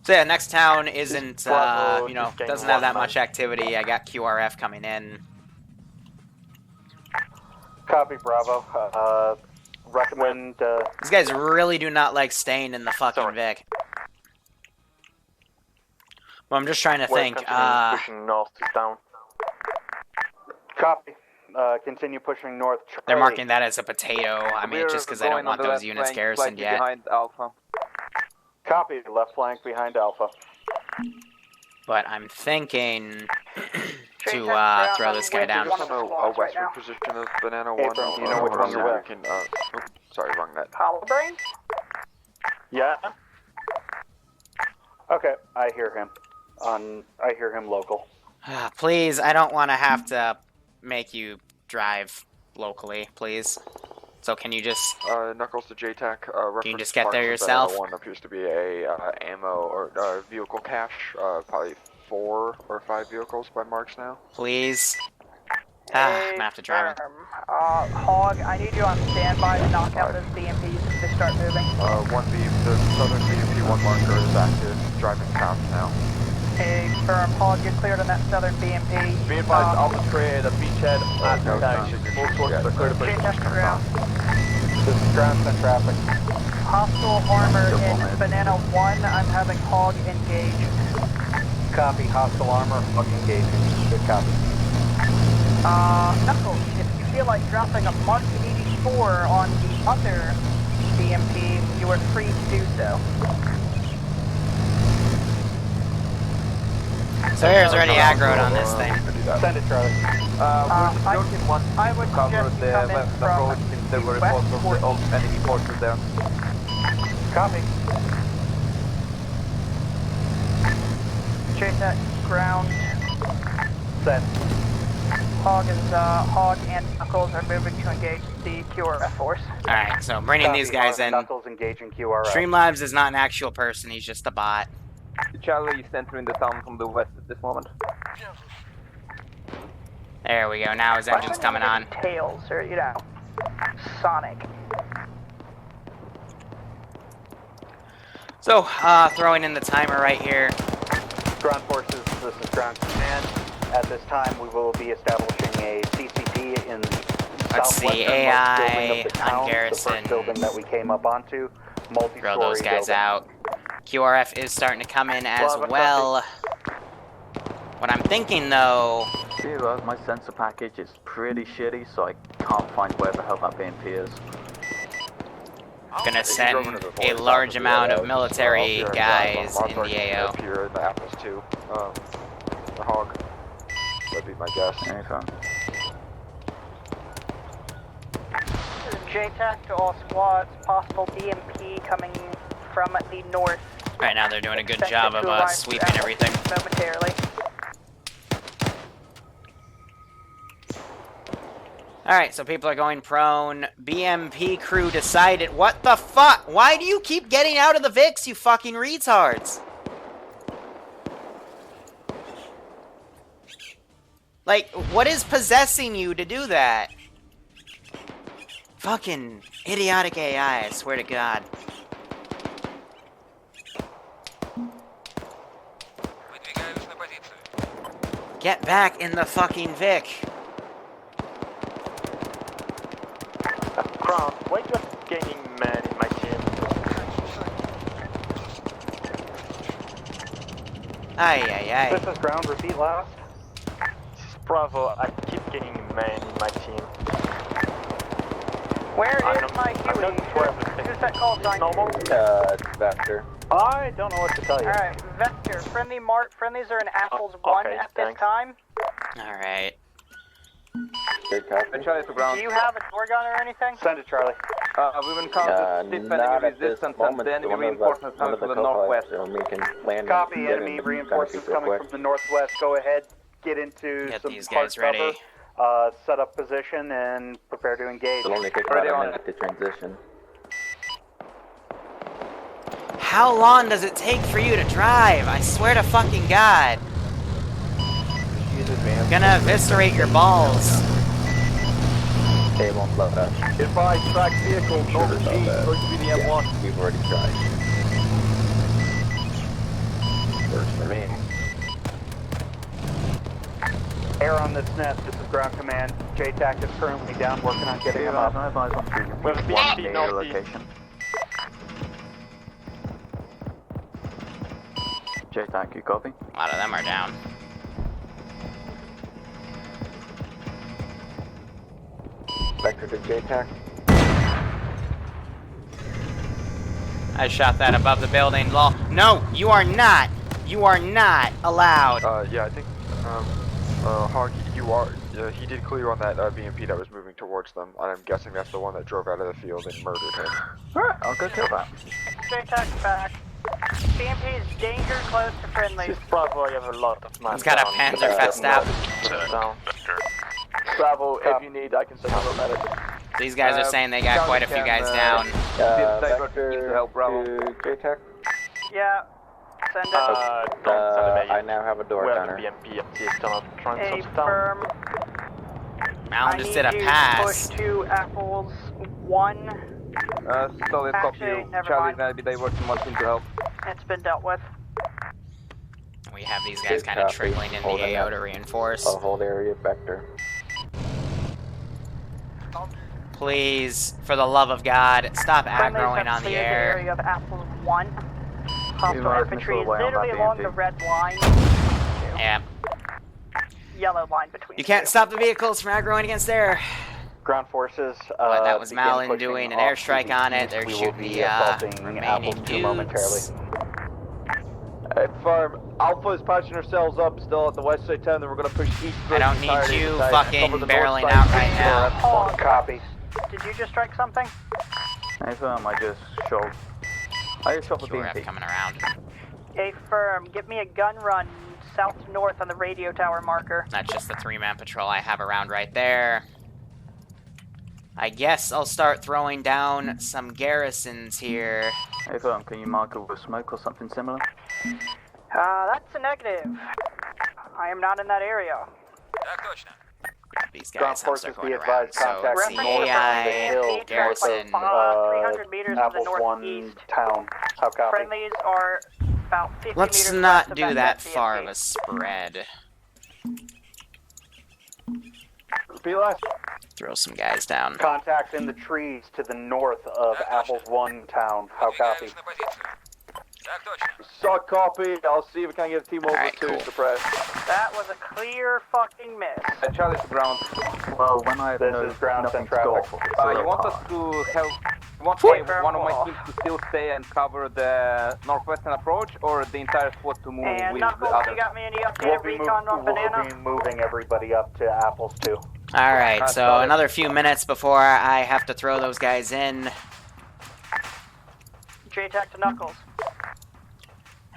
So yeah, next town isn't, doesn't have that much activity. I got QRF coming in. Copy, Bravo. Recommend, These guys really do not like staying in the fucking Vic. Well, I'm just trying to think, pushing north to down. Copy. Continue pushing north. They're marking that as a potato. I mean, just because I don't want those units garrisoned yet. Behind Alpha. Copy, left flank behind Alpha. But I'm thinking to throw this guy down. A western position of banana 1. You know which one you're with. Sorry, wrong net. Hollow brain? Yeah. Okay, I hear him. I hear him local. Please, I don't want to have to make you drive locally, please. So can you just... Knuckles to JTAC, can you just get there yourself? One appears to be a ammo or vehicle cache, probably 4 or 5 vehicles by marks now. Please. I'm gonna have to drive him. Hog, I need you on standby to knock out those BMPs as they start moving. The southern BMP 1 marker is active, driving south now. Hey, firm, Hog, get cleared on that southern BMP. Be advised, Alpha created a beachhead at no, Full sources are clear to push. ground. This is ground sent traffic. Hostile armor in Banana 1, I'm having Hog engaged. Copy, hostile armor, engaging. Good copy. Knuckles, if you feel like dropping a Mark 84 on the other BMP, you are free to do so. So here's already aggroed on this thing. Send it, Charlie. I would cover suggest the you come in west from approach since there were the reports west of all enemy forces there. Copy. Chase that ground. Set. Hog and Knuckles are moving to engage the QRF force. Alright, so I'm bringing these guys in. Knuckles engaging QRF. Streamlabs is not an actual person, he's just a bot. Charlie is entering the town from the west at this moment. There we go, now his engine's coming on. Tails, or, you know, Sonic. So, throwing in the timer right here. Ground forces, this is ground command. At this time, we will be establishing a CCP in the southwesternmost building of the town, the first building that we came up onto. Multi-story throw those guys building. out. QRF is starting to come in as well. What I'm thinking though... my sensor package is pretty shitty, so I can't find where the hell that BMP is. Gonna send a large amount of military guys in the AO. Here in the Apples too. The Hog. That'd be my guess. Anytime. JTAC to all squads, possible BMP coming from the north. Right now they're doing a good job of sweeping everything. Momentarily. Alright, so people are going prone. BMP crew decided. What the fuck? Why do you keep getting out of the VIX, you fucking retards? Like, what is possessing you to do that? Fucking idiotic AI, I swear to God. Get back in the fucking Vic. Crown, why just gaining men in my team? Aye. This is ground, repeat last. This is Bravo, I keep gaining men in my team. Where is my Huey? Who's that call sign? Normal? Vector. I don't know what to tell you. Alright, Vector, friendlies are in Apples 1 at this time. Alright. Charlie to ground. Do you have a door gun or anything? Send it, Charlie. We've encountered stiff enemy resistance and the enemy reinforcements coming from the northwest. Copy, enemy reinforcements coming from the northwest. Go ahead, get into some these hard guys ready. cover, set up position, and prepare to engage. It'll only take about a minute to transition. How long does it take for you to drive? I swear to fucking God. I'm gonna eviscerate your balls. They won't let us. If I track vehicle, north east, going to be the M1. We've already tried. Works for me. Air on this nest, this is ground command. JTAC is currently down, working on getting them up. We have a BMP northeast. Location. JTAC, you copy? A lot of them are down. Vector to JTAC. I shot that above the building. Lol. No, you are not. You are not allowed. Yeah, I think, Hog, you are, he did clear on that BMP that was moving towards them. I'm guessing that's the one that drove out of the field and murdered him. Alright, I'll go kill that. JTAC's back. BMP is danger close to friendly. This is Bravo, I have a lot of man. He's got a Panzerfest out. Bravo, if you need, I can send you a medic. These guys are saying they got quite a few guys down. Vector help Bravo. JTAC? Yeah. Send it. I now have a door gunner. A firm. Malin just did a I need you to pass. push to Apples 1. Solid copy. Actually, never Charlie's mind. gonna be diverting one team to help. It's been dealt with. We have these guys kind of trickling in the AO to reinforce. I'll hold area vector. Please, for the love of God, stop Friendlies aggroing have on the cleared air. area of Apples 1. Hostile are infantry is missile away on literally that along BMP. the red line. Yeah. Yellow line between You the can't two. stop the vehicles from aggroing against there. Ground forces. But that was begin Malin pushing doing an off airstrike to the on it. east. They're We will shooting be the assaulting remaining Apples 2 momentarily. dudes. Hey, Farm, Alpha is patching ourselves up still at the west side town, then we're gonna push east. I don't need you fucking barreling out right now. Oh, Copy. Did you just strike something? Hey, firm, I just shot the QRF BMP. coming around. A firm, give me a gun run south-north on the radio tower marker. That's just the 3-man patrol I have around right there. I guess I'll start throwing down some garrisons here. Hey, firm, can you mark it with smoke or something similar? That's a negative. I am not in that area. These Ground guys have forces to be go around. advised, So contact it's the the north AI of the hill garrison. 300 meters to the Apples 1 northeast. town. How copy? Friendlies are about 50 Let's meters not west of do that BMP. far of a spread. Be last. Throw some guys down. Contact in the trees to the north of Apples 1 town. How copy? Suck copy. I'll see if we can get a team over Alright, to cool. suppress. That was a clear fucking miss. Charlie's ground. Well, when I have This is ground nothing and to go traffic. for, it's a You little want us hard. to help? You want one of my teams to still stay and cover the northwestern approach, or the entire squad to move And with Knuckles, the others? you got me any updated recon on Banana? We'll be moving everybody up to Apples 2. Alright, so another few minutes before I have to throw those guys in. JTAC to Knuckles.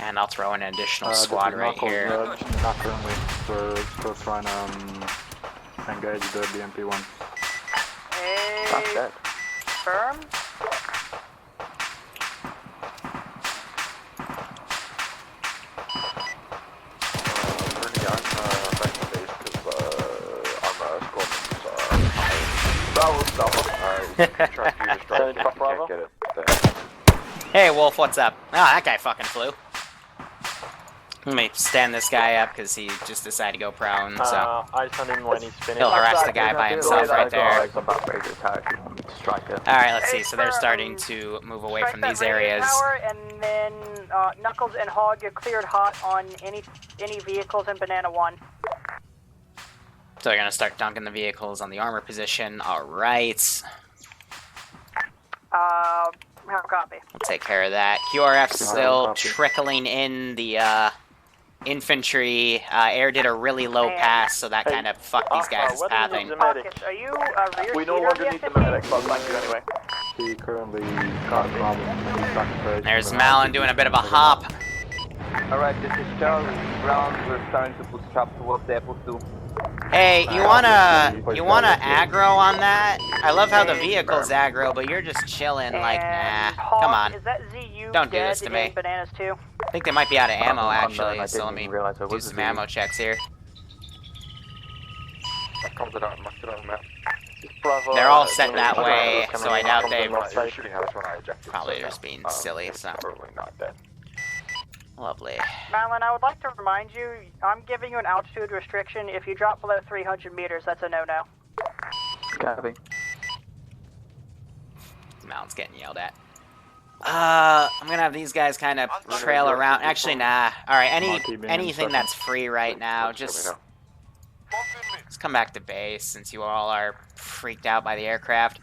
And I'll throw in an additional squad right here. Not currently. We're still trying to engage the BMP-1. That's dead. Firm. Bernie, I'm back to base because ArmA squad Bravo, stop. Alright, try to use strike. Can't get it. Hey, Wolf, what's up? Oh, that guy fucking flew. Let me stand this guy up because he just decided to go prone, so I send him when he's finished. he'll harass the guy by himself right there. It's about radio tower if you want me to strike it. Alright, let's see. So they're starting to move away from these areas. Tower, and then Knuckles and Hog get cleared hot on any vehicles in Banana 1. So they're going to start dunking the vehicles on the armor position. Alright. How copy? We'll take care of that. QRF's still trickling in the infantry. Air did a really low pass, so that kind of fucked these guys' pathing. Pockets, are you rear We no seat longer on need the the F-15? medic, but thank you anyway. He currently got a problem. There's Malin doing a bit of a hop. Alright, this is Charlie. Ground, we're starting to push up towards the Apple 2. Hey, you wanna aggro on that? I love how the vehicle's aggro, but you're just chilling like, nah. Hog, Come on. Is that ZU Don't do dead this to me. in Bananas 2? I think they might be out of ammo, I actually, didn't so let me even realize I do was some a ammo checks here. I called it out, marked it on the map. Bravo, They're all set that way, so I doubt they've You're shooting at us when I ejected. probably just being silly, so. Probably not dead. Lovely. Malin, I would like to remind you, I'm giving you an altitude restriction. If you drop below 300 meters, that's a no-no. Copy. Malin's getting yelled at. I'm gonna have these guys kind of trail around. Actually, nah. Alright, anything that's free right now, just come back to base since you all are freaked out by the aircraft.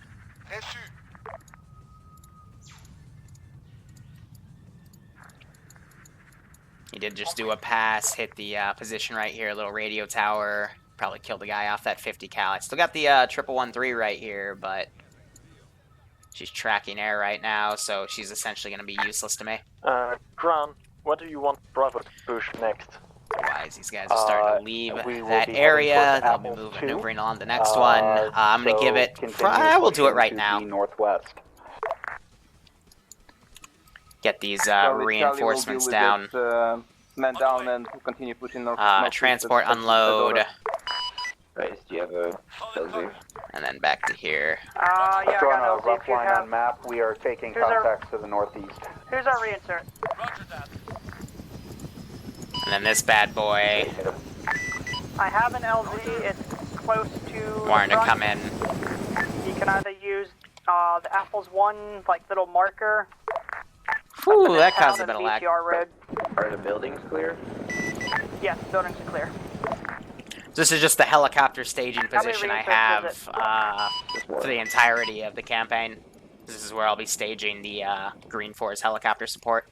He did just do a pass, hit the position right here, a little radio tower. Probably killed the guy off that 50 cal. I still got the 1113 right here, but She's tracking air right now, so she's essentially going to be useless to me. Ground, what do you want Bravo to push next? Otherwise, these guys are starting to leave that area. They'll be maneuvering on the next one. I'm going to give it... I will do it right now. Northwest. Get these reinforcements down. Man down and continue pushing north. Transport unload. Nice, do you have a LZ? And then back to here. Yeah, I Drawing got a rough line on map, we are taking contacts to the northeast. Here's our reinsert. And then this bad boy. I have an LZ, it's close to Wanting to come in. You can either use the Apple's one, like, little marker. Ooh, that caused a bit of lag. Road. Are the buildings clear? Yes, buildings are clear. This is just the helicopter staging position I have for the entirety of the campaign. This is where I'll be staging the Green Force helicopter support.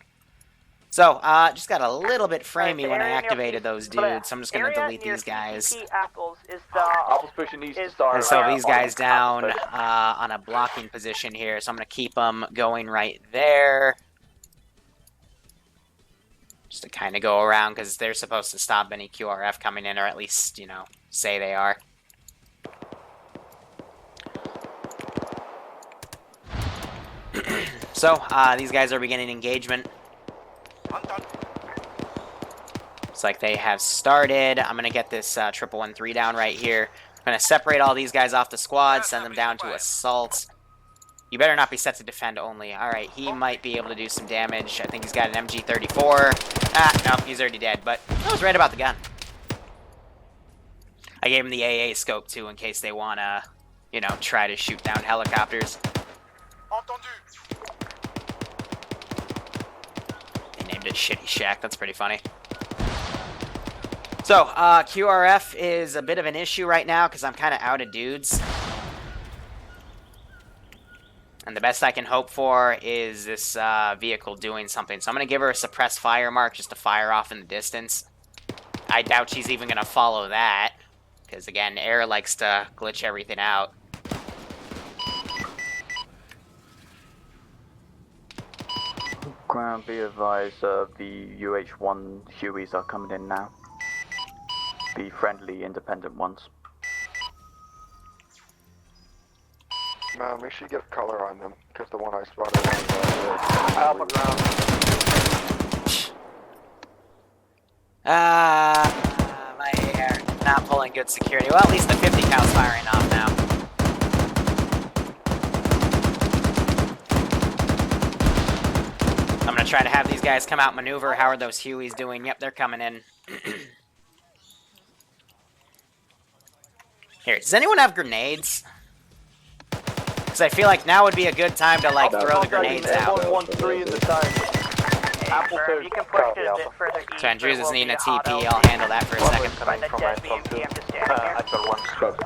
So, just got a little bit framey when I activated those dudes, so I'm just going to delete these guys. Apples is Apples pushing east to start. And so these guys down on a blocking position here, so I'm going to keep them going right there. Just to kind of go around, because they're supposed to stop any QRF coming in, or at least, you know, say they are. So, these guys are beginning engagement. Looks like they have started. I'm going to get this 1113 down right here. I'm going to separate all these guys off the squad, send them down to assault. You better not be set to defend only. Alright, he might be able to do some damage. I think he's got an MG34. No, he's already dead, but I was right about the gun. I gave him the AA scope, too, in case they want to, you know, try to shoot down helicopters. They named it Shitty Shack. That's pretty funny. So, QRF is a bit of an issue right now, because I'm kind of out of dudes. And the best I can hope for is this vehicle doing something. So I'm going to give her a suppressed fire mark just to fire off in the distance. I doubt she's even going to follow that. Because, again, air likes to glitch everything out. Ground, be advised, the UH-1 Hueys are coming in now. The friendly, independent ones. We should get color on them, because the one I spotted was Alpha ground. My air not pulling good security. Well, at least the 50 cal's firing off now. I'm going to try to have these guys come out maneuver. How are those Hueys doing? Yep, they're coming in. Here, does anyone have grenades? Because I feel like now would be a good time to, like, throw the grenades out. 113 in the time. Apple You can push it a bit further east. So Andrews is needing a TP. I'll handle that for a second. I've got one struck.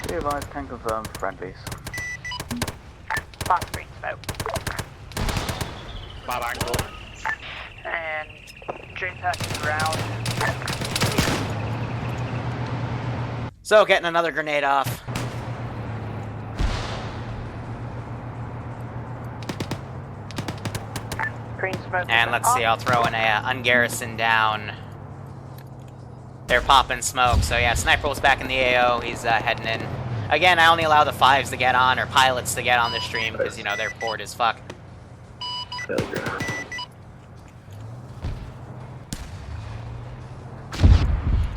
Be advised, can confirm friendlies. Box green smoke. Bad angle. And J-Pack is around. So, getting another grenade off. Green smoke. And let's see, I'll throw in a ungarrison down. They're popping smoke, so yeah, Sniper was back in the AO, he's heading in. Again, I only allow the 5s to get on, or pilots to get on the stream, because, you know, they're bored as fuck. So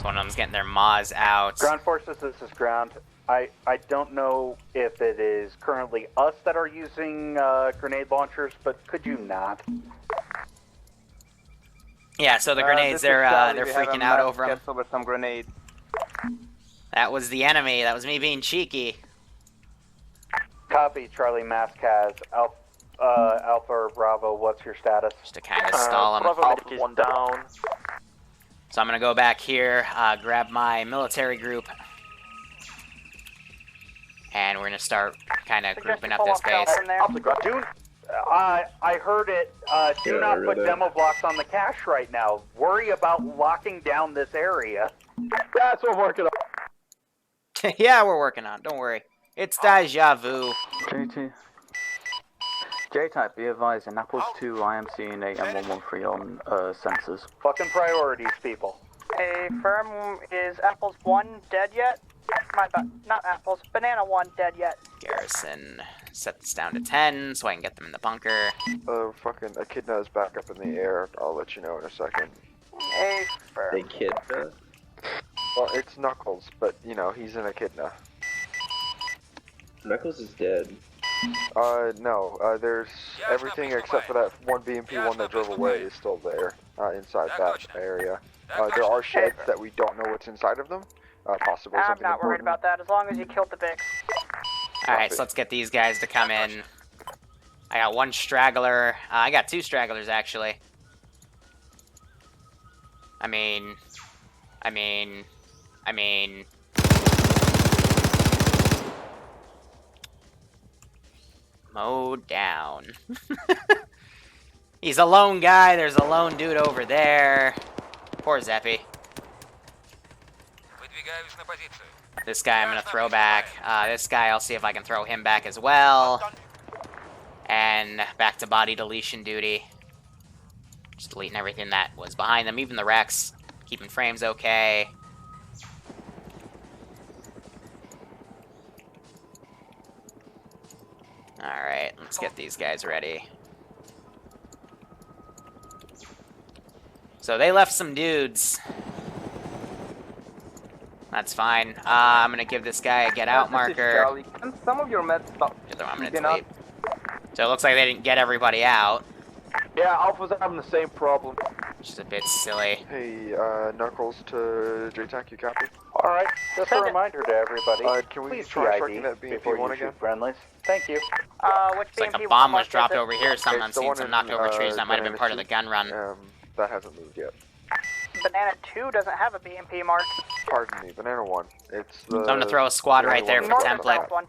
one of them's getting their Maws out. Ground forces, this is ground. I don't know if it is currently us that are using grenade launchers, but could you not? Yeah, so the grenades, they're freaking out over them. Over some grenades. That was the enemy. That was me being cheeky. Copy, Charlie Maskaz. Alpha or Bravo, what's your status? Just to kind of stall them. Alpha one down. So I'm going to go back here, grab my military group. And we're going to start kind of grouping up this base. I heard it. Do not put demo blocks on the cache right now. Worry about locking down this area. That's what we're working on. Yeah, we're working on. Don't worry. It's deja vu. J-Type, be advised, in Apples 2, I am seeing a M113 on sensors. Fucking priorities, people. A firm is Apples 1 dead yet? My bad. Not Apples. Banana 1 dead yet. Garrison, set this down to 10 so I can get them in the bunker. Fucking Echidna is back up in the air. I'll let you know in a second. A firm. Echidna? Well, it's Knuckles, but, you know, he's an Echidna. Knuckles is dead. No. There's everything except for that one BMP-1 that drove away is still there, inside that area. There are sheds that we don't know what's inside of them. Possibly I'm something not worried important. about that as long as you killed the Bix. Alright, so let's get these guys to come in. I got one straggler. I got two stragglers, actually. I mean... Mowed down. He's a lone guy. There's a lone dude over there. Poor Zeppy. This guy I'm going to throw back. This guy, I'll see if I can throw him back as well. And back to body deletion duty. Just deleting everything that was behind them, even the wrecks. Keeping frames okay. Alright, let's get these guys ready. So they left some dudes. That's fine. I'm gonna give this guy a get out marker. Can some of your meds stop? I'm gonna delete. So it looks like they didn't get everybody out. Yeah, Alpha's having the same problem. Which is a bit silly. Hey, Knuckles to JTAC, you copy? Alright, just a reminder to everybody. Can we please try CID striking that before BMP-1 you again? shoot friendlies. Thank you. Which It's like BMP a bomb was is dropped it? over here. Something I'm It's the seeing one some in, knocked over trees. That might have been part of the gun run. That hasn't moved yet. Banana 2 doesn't have a BMP mark. Pardon me, Banana 1. It's the... So I'm gonna throw a squad right there for North of template. that one.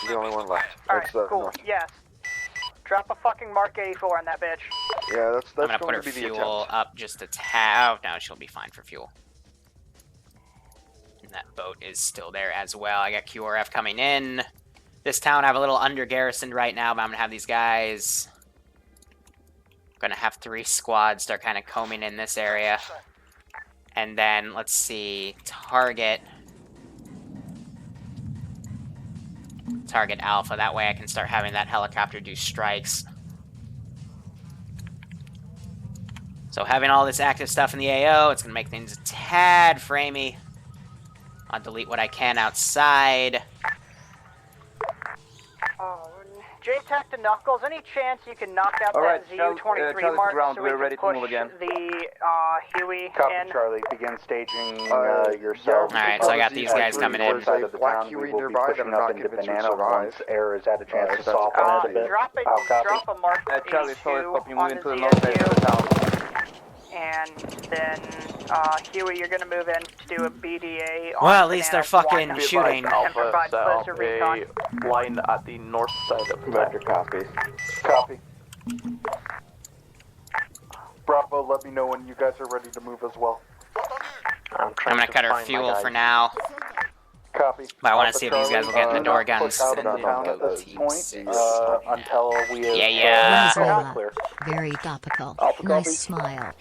The only one left. Alright, It's, cool. north. Yes. Drop a fucking Mark 84 on that bitch. Yeah, that's I'm gonna going put to her be the fuel attempt. up just a tad. Oh, no, she'll be fine for fuel. And that boat is still there as well. I got QRF coming in. This town I have a little under garrisoned right now, but I'm gonna have these guys. Gonna have 3 squads start kind of combing in this area. And then let's see, target Alpha. That way I can start having that helicopter do strikes. So having all this active stuff in the AO, it's gonna make things a tad framey. I'll delete what I can outside. JTAC to Knuckles, any chance you can knock out Alright, that ZU-23 Charlie's mark ground, so we we're can ready to push move again. the Huey Copy, in? Charlie. Begin staging yourself. Alright, so I got these guys coming in. Side of the Black town. Huey We will be nearby that pushing I'm up not into convinced would Banana survive. once air has had a chance to that's soften it a bit. Drop a Mark Charlie, 82 so stop you on moving the to the north side of the ZSU. town. And then, Huey, you're gonna move in to do a BDA on Well, at least they're Banana fucking 1 shooting. and provide closer recon. Line at the north side of the Roger, copy. Copy. Bravo, let me know when you guys are ready to move as well. I'm gonna cut her fuel for now. Copy. But I want to see if these guys will get in the door guns. Push out of And town then at go this team point, 6. until we have... Yeah. Venezuela. Very topical. Nice smile.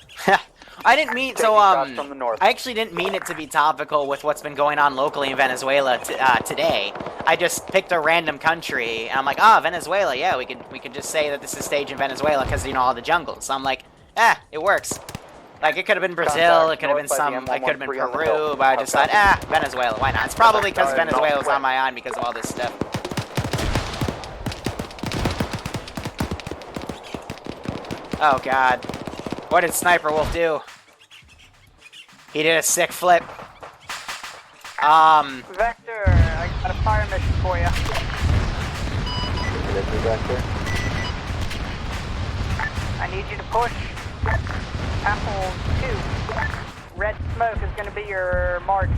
I didn't mean so. from the north. I actually didn't mean it to be topical with what's been going on locally in Venezuela today. I just picked a random country, and I'm like, Venezuela. Yeah, we could just say that this is staged in Venezuela because all the jungles. So I'm like, it works. Like it could have been Brazil, it could have been it could have been Peru, but I just thought, Venezuela. Why not? It's probably because Venezuela's on my mind because of all this stuff. Oh God. What did Sniper Wolf do? He did a sick flip. Vector, I got a fire mission for you. I need you to push Apple 2. Red smoke is going to be your mark.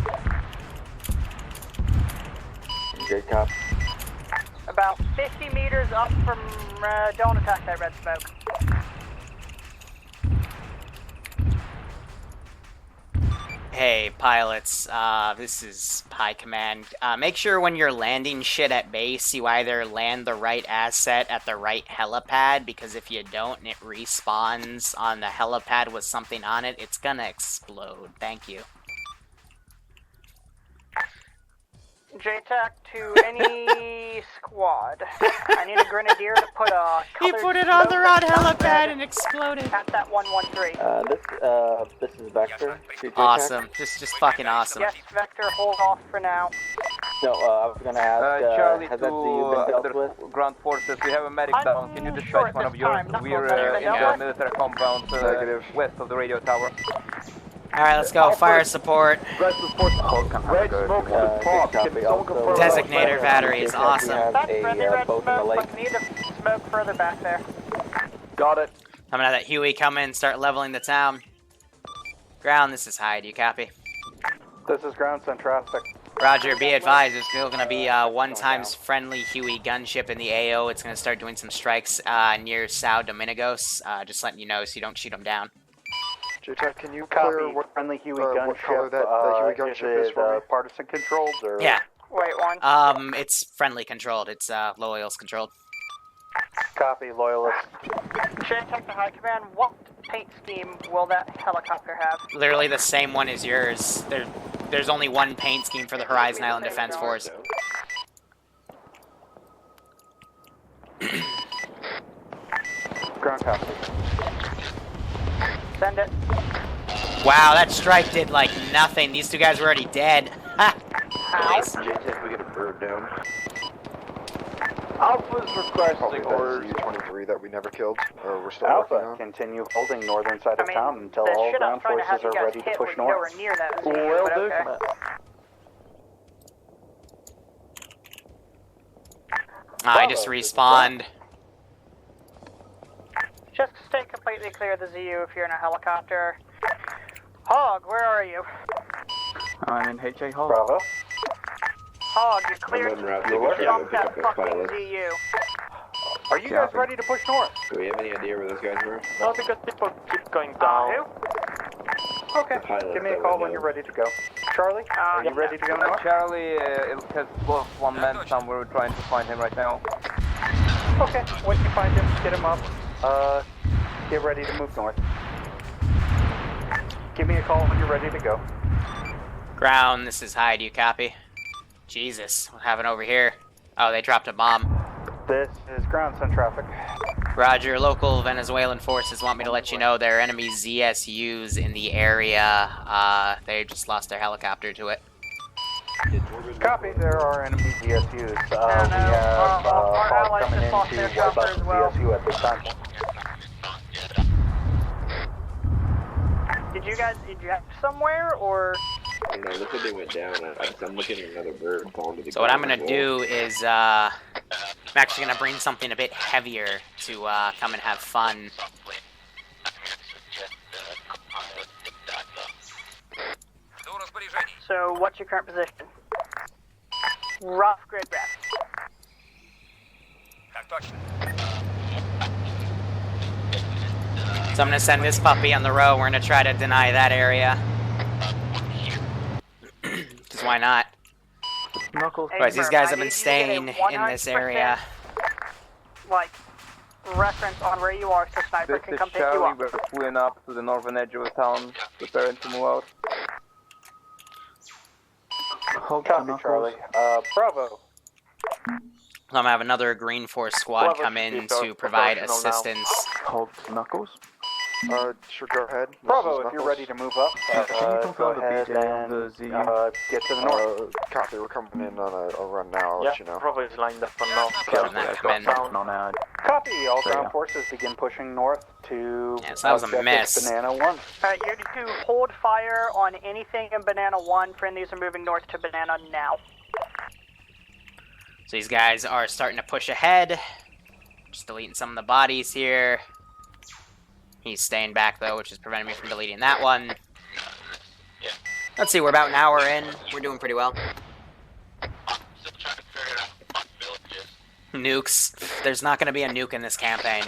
J-Cop. About 50 meters up from, don't attack that red smoke. Hey, pilots, this is High Command. Make sure when you're landing shit at base, you either land the right asset at the right helipad, because if you don't and it respawns on the helipad with something on it, it's gonna explode. Thank you. JTAC to any squad. I need a grenadier to put a He put it on the wrong helipad and exploded. At that 113. This is Vector. Awesome. Just fucking awesome. Yes, Vector, hold off for now. No, I was gonna ask, Charlie has that been dealt with? ground forces, we have a medic down. Can you dispatch one of yours? We're in the military compound west of the radio tower. Alright, let's go. Fire support. Red smoke Designator battery is awesome. That's friendly red smoke, but need to smoke further back there. Got it. I'm gonna have that Huey come in and start leveling the town. Ground, this is Hyde. You copy? This is ground, send traffic. Roger, be advised, there's still going to be a one-times friendly Huey gunship in the AO. It's going to start doing some strikes near Sao Dominigos. Just letting you know so you don't shoot them down. JTAC, can you Copy. clear what Friendly Huey what gunship. color that Huey gunship is for me? Partisan controlled or? Yeah. Wait, one. It's friendly controlled. It's Loyalist controlled. Copy, Loyalist. JTAC to High Command, what paint scheme will that helicopter have? Literally the same one as yours. There's only one paint scheme for the Horizon Island Defense Force. Ground copy. Send it. Wow, that strike did like nothing. These two guys were already dead. Ha! Nice. JTAC, we get a bird down. Alpha's requesting orders. U-23 that we never killed, or we're still Alpha, working on. continue holding northern side of town until the all shit I was ground trying to have forces you are guys ready to hit push was north. nowhere near that. Will but do. okay. I just respawned. Just stay completely clear of the ZU if you're in a helicopter. Hog, where are you? I'm in HA Hall. Bravo. Hog, you're cleared I'm to en route to jump that pick up fucking pilot. ZU. Are you guys ready to push north? Do we have any idea where those guys were? No, because people keep going Who? Okay, pilot give me a that call went when down. you're ready to go. Charlie, are you ready to go north? Charlie, it has lost one man somewhere. We're trying to find him right now. Okay, when you find him, get him up. Get ready to move north. Give me a call when you're ready to go. Ground, this is Hyde. You copy? Jesus, what happened over here? Oh, they dropped a bomb. This is ground, send traffic. Roger, local Venezuelan forces want me to let you know there are enemy ZSUs in the area. They just lost their helicopter to it. Copy, there are enemy DSUs. We have our allies coming just in lost to their wipe chopper out as the well. DSU at this time. Did you guys eject somewhere, or? I don't know, looks like they went down. I'm looking at another bird falling to the So what I'm ground gonna as well. do is, I'm actually gonna bring something a bit heavier to, come and have fun. So, what's your current position? Rough grid rep. So I'm gonna send this puppy on the row. We're gonna try to deny that area. Because why not? Knuckles. Guys, these guys have been staying in this area. Like, reference on where you are so Sniper This can is come pick you Charlie. up. We're pulling up to the northern edge of the town, preparing to move out. Copy, Charlie. Bravo. I'm gonna have another Green Force squad Bravo, come in Chief, to provide operational now. assistance. Hold Knuckles. Sure, go ahead. This Bravo, is if you're Knuckles. ready to move up, Can you go confirm the ahead BJ on and the ZU? get to the north. Copy, we're coming in on a run now, I'll let you know. Bravo is lined up for north. Having that come in. Copy, all So, ground yeah. forces begin pushing north to Yeah, so that was a objective mess. Banana 1. Alright, you're to hold fire on anything in Banana 1. Friendlies are moving north to Banana now. So these guys are starting to push ahead. Just deleting some of the bodies here. He's staying back though, which is preventing me from deleting that one. Let's see, we're about an hour in. We're doing pretty well. Nukes. There's not going to be a nuke in this campaign.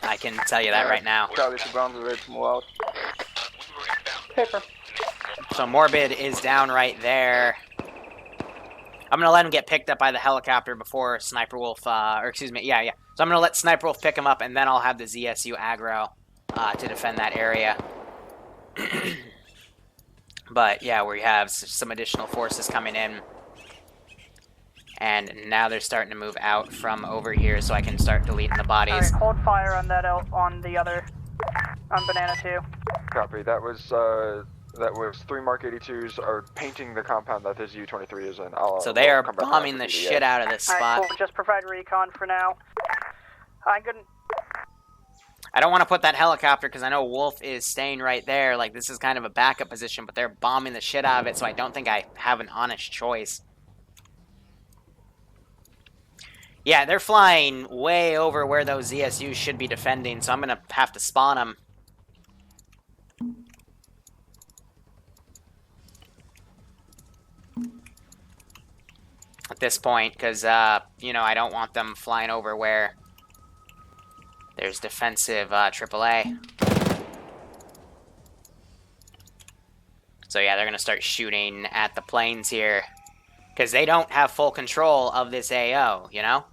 I can tell you that right now. Charlie to ground, we're ready to move out. Paper. So Morbid is down right there. I'm going to let him get picked up by the helicopter before Sniper Wolf, or excuse me, yeah. So I'm going to let Sniper Wolf pick him up, and then I'll have the ZSU aggro to defend that area. But yeah, we have some additional forces coming in. And now they're starting to move out from over here, so I can start deleting the bodies. Alright, hold fire on that on the other, on Banana 2. Copy. That was 3 Mark 82s are painting the compound that this U-23 is in. So they are bombing the shit out of this spot. Alright, cool. Just provide recon for now. I don't want to put that helicopter because I know Wolf is staying right there. Like, this is kind of a backup position, but they're bombing the shit out of it, so I don't think I have an honest choice. Yeah, they're flying way over where those ZSUs should be defending, so I'm going to have to spawn them. At this point, because, you know, I don't want them flying over where there's defensive AAA. So yeah, they're going to start shooting at the planes here. Because they don't have full control of this AO, you know?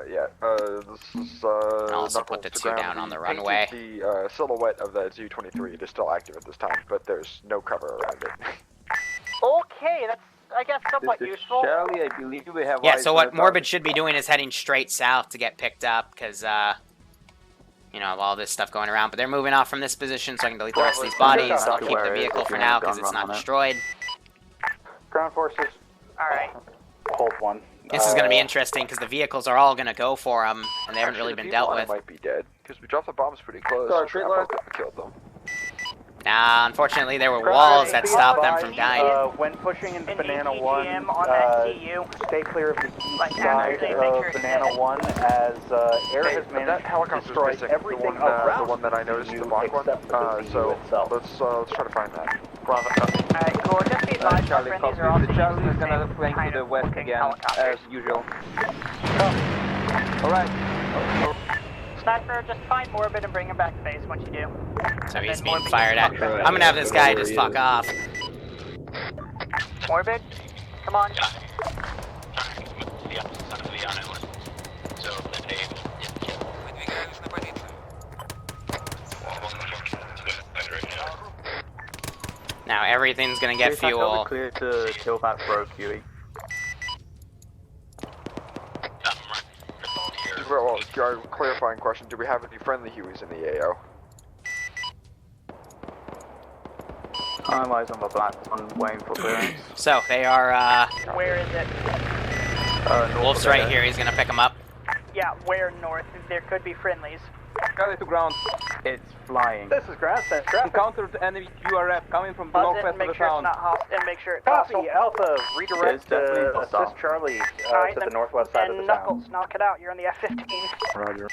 This is, I'll also put the 2 down on the runway. The silhouette of that U-23 is still active at this time, but there's no cover around it. Okay, that's, I guess, somewhat useful. Charlie, I believe we have... Yeah, so what Morbid should be doing is heading straight south to get picked up, because, you know, all this stuff going around. But they're moving off from this position, so I can delete the rest of these bodies. I'll keep the vehicle for now, because it's not destroyed. Ground forces. Alright. Hold 1. This is going to be interesting, because the vehicles are all going to go for them, and they haven't really been dealt with. Might be dead, because we dropped the bombs pretty close. So killed them. Nah, unfortunately, there were walls that stopped them from dying. When pushing into Banana 1, stay clear of the east side of Banana 1, as air has managed to destroy everything around the one that I noticed, the black one. So let's try to find that. Bravo. Alright, cool. Just be advised, our friendlies are also Charlie is gonna flank to the west again, as usual. Alright. Sniper, just find Morbid and bring him back to base once you do. So he's being fired at. I'm gonna have this guy just fuck off. Morbid, come on. Now everything's gonna get fuel. Clear to kill that bro, QE. Well, clarifying question, do we have any friendly Hueys in the AO? I'm eyes on the black one, waiting for clearance. So, they are, Where is it? Wolf's right here, he's gonna pick him up. Yeah, where north? There could be friendlies. Got it to ground. It's flying. This is ground set traffic. Encountered enemy URF coming from the northwest of the town. And make sure it's hostile. Copy, Alpha, redirect to assist Charlie to the northwest side of the town. Knuckles, knock it out, you're on the F-15. Roger.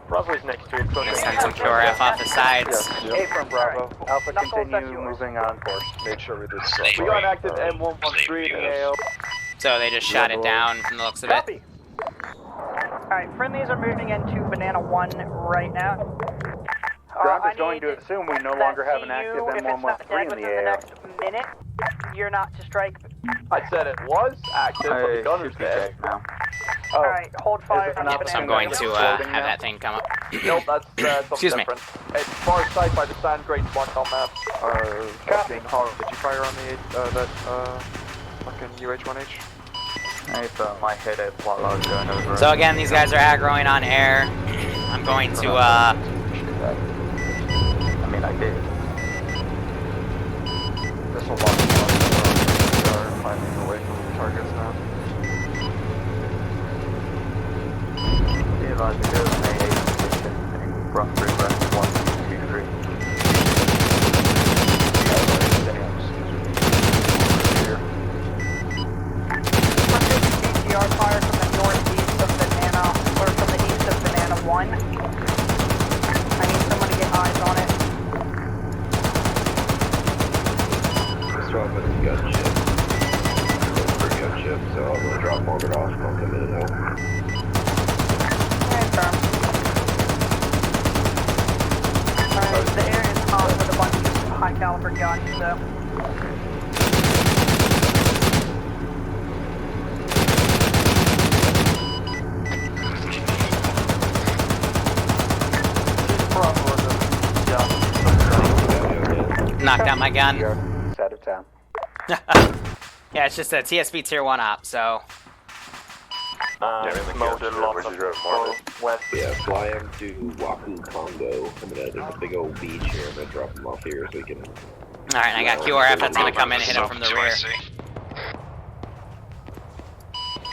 Bravo's next to it. Send some QRF off the sides. A from Bravo. Right. Alpha, continue moving on course. Made sure we did We got an active M113 in the AO. So they just shot it down from the looks of it. Alright, friendlies are moving into Banana 1 right now. Ground is going to assume we no longer have an active M113 in the AO. Next minute, you're not to strike. I said it was active, but the gunner's dead now. Alright, hold fire. Yep, so I'm going to have that thing come up. Nope, that's Excuse me. It's far sight by the sand grates marked on map. Copy. Did you fire on the fucking UH-1H? I hit it while I was going over. So again, these guys are aggroing on air. I'm going to, I mean, I did. This will lock us are climbing away from the targets now. If I could go to an AA position and run through rest 1, 2, 3. Fire from the northeast of Banana, or from the east of Banana 1. I need someone to get eyes on it. Let's drop it in gunship. For gunship, so I'm gonna drop Morbid off and I'll come in and help. Alright, the air is hot with a bunch of caliber gun, so. Knocked out my gun. Out of town. Yeah, it's just a TSB tier 1 op, so. West. Yeah, fly him to Waku, Congo. There's a big old beach here. I'm gonna drop him off here so we can. Alright, I got QRF that's gonna come in and hit him from the rear.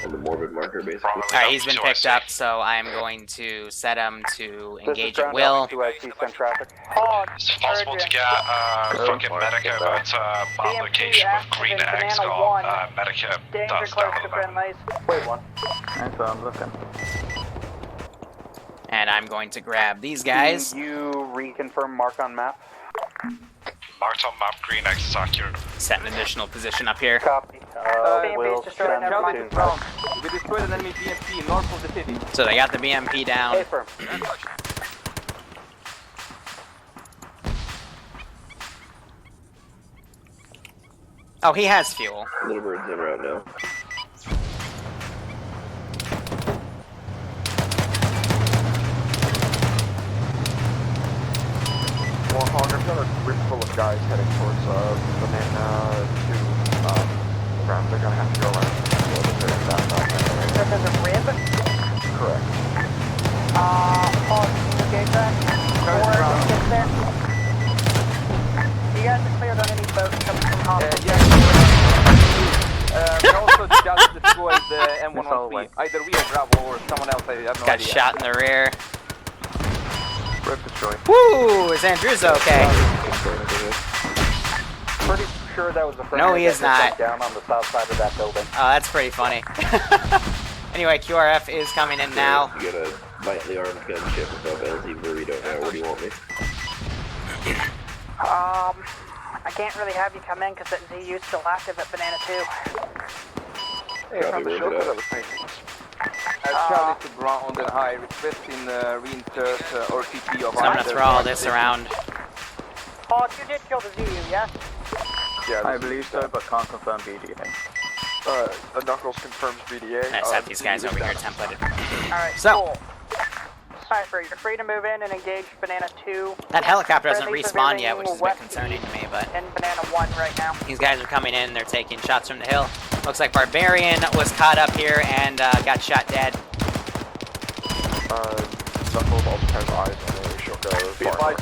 On the morbid marker, basically. Alright, he's been picked up, so I'm going to set him to engage at will. Is it possible to get fucking medic over to our location with green eggs or medic does down on the map? Wait, one. That's what I'm looking. And I'm going to grab these guys. Can you reconfirm mark on map? Marked on map, green eggs is accurate. Set an additional position up here. Copy. We'll send We destroyed an enemy BMP north of the city. So they got the BMP down. Affirm. Oh, he has fuel. Little bird's in right now. Warhawk, I've got a group full of guys heading towards Banana to ground. They're gonna have to go around. This is a rib? Correct. Paul, can you engage that? Or get there? You guys are cleared on any boats coming from hospital? We also just destroyed the M113. Either we or Bravo or someone else, I have no Got idea. shot in the rear. Rip destroyed. Woo! Is Andrews okay? Pretty sure that was a friend. No, he is not. Down on the south side of that building. Oh, that's pretty funny. Anyway, QRF is coming in now. You got a lightly armed gunship above LZ burrito now. Where do you want me? I can't really have you come in because that ZU is still active at Banana 2. Hey, from the shelter that was making. Charlie to ground and high, requesting reinsert RTP of So I'm gonna throw all this around. Paul, you did kill the ZU, yes? Yeah, I believe so, but can't confirm BDA. The Knuckles confirms BDA. I set these guys over here templated. Alright, So. cool. Sniper, you're free to move in and engage Banana 2. That helicopter doesn't Friendly respawn yet, which is a bit west concerning to me, but in Banana 1 right now. these guys are coming in, they're taking shots from the hill. Looks like Barbarian was caught up here and got shot dead. Knuckles also has eyes on her. She'll go far.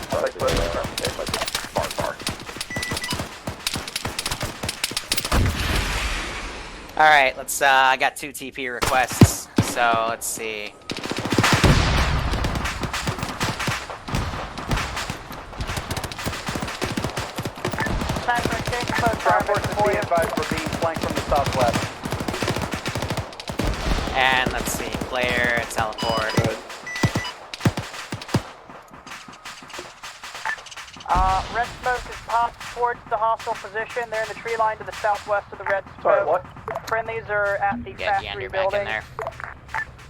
Alright, let's, I got 2 TP requests, so let's see. Sniper, exchange close Ground forces be advised we're being flanked from the southwest. And let's see, player, teleport. Red smoke is popped towards the hostile position. They're in the tree line to the southwest of the red smoke. Sorry, what? Friendlies are at the Get factory Yander back in building. there.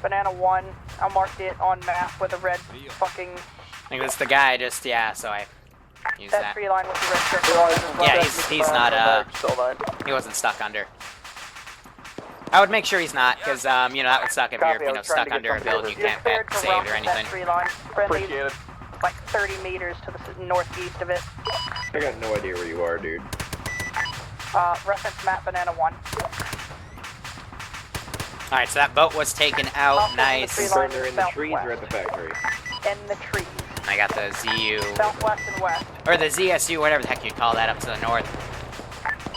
Banana 1, I'll mark it on map with a red fucking... I think that's the guy, just, yeah, so I used that that. tree line with the red circle. Yeah, he's not, he wasn't stuck under. I would make sure he's not, because, you know, that would suck if you're, you know, stuck under a building you can't get saved or anything. Tree line. Friendlies, Appreciate it. like 30 meters to the northeast of it. I got no idea where you are, dude. Reference map Banana 1. Alright, so that boat was taken out, nice. They're in the trees or at the factory? In the trees. I got the ZU, Southwest and west. or the ZSU, whatever the heck you call that, up to the north.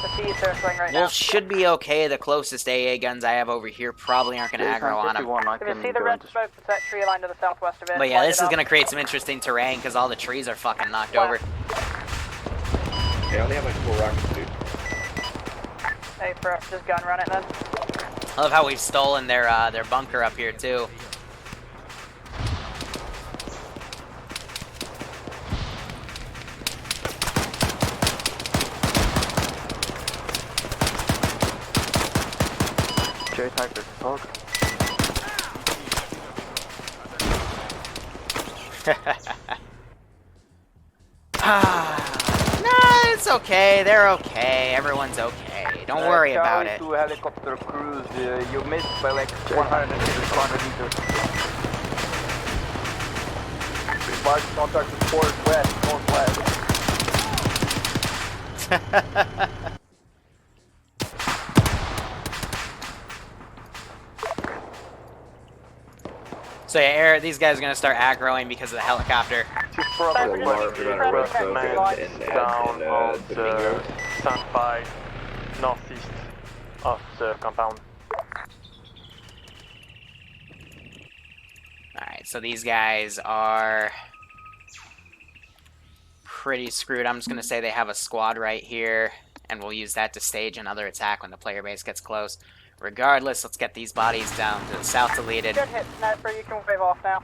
The sea is circling right now. Wolf should be okay. The closest AA guns I have over here probably aren't going to aggro on him. If you see the red smoke, it's that tree line to the southwest of it. But yeah, this is going to create some interesting terrain because all the trees are fucking knocked over. Yeah, I only have like 4 rockets, dude. Hey, bro, just gun run it then. I love how we've stolen their bunker up here too. J-Type is hog. No! It's okay. They're okay. Everyone's okay. Don't worry about it. Charlie 2 helicopter cruise, you missed by like 150 meters. Mark contact with Forward West, northwest. So yeah, these guys are gonna start aggroing because of the helicopter. Down on the standby northeast of the compound. Alright, so these guys are pretty screwed. I'm just gonna say they have a squad right here, and we'll use that to stage another attack when the player base gets close. Regardless, let's get these bodies down to the south deleted. Good hit, Sniper. You can wave off now.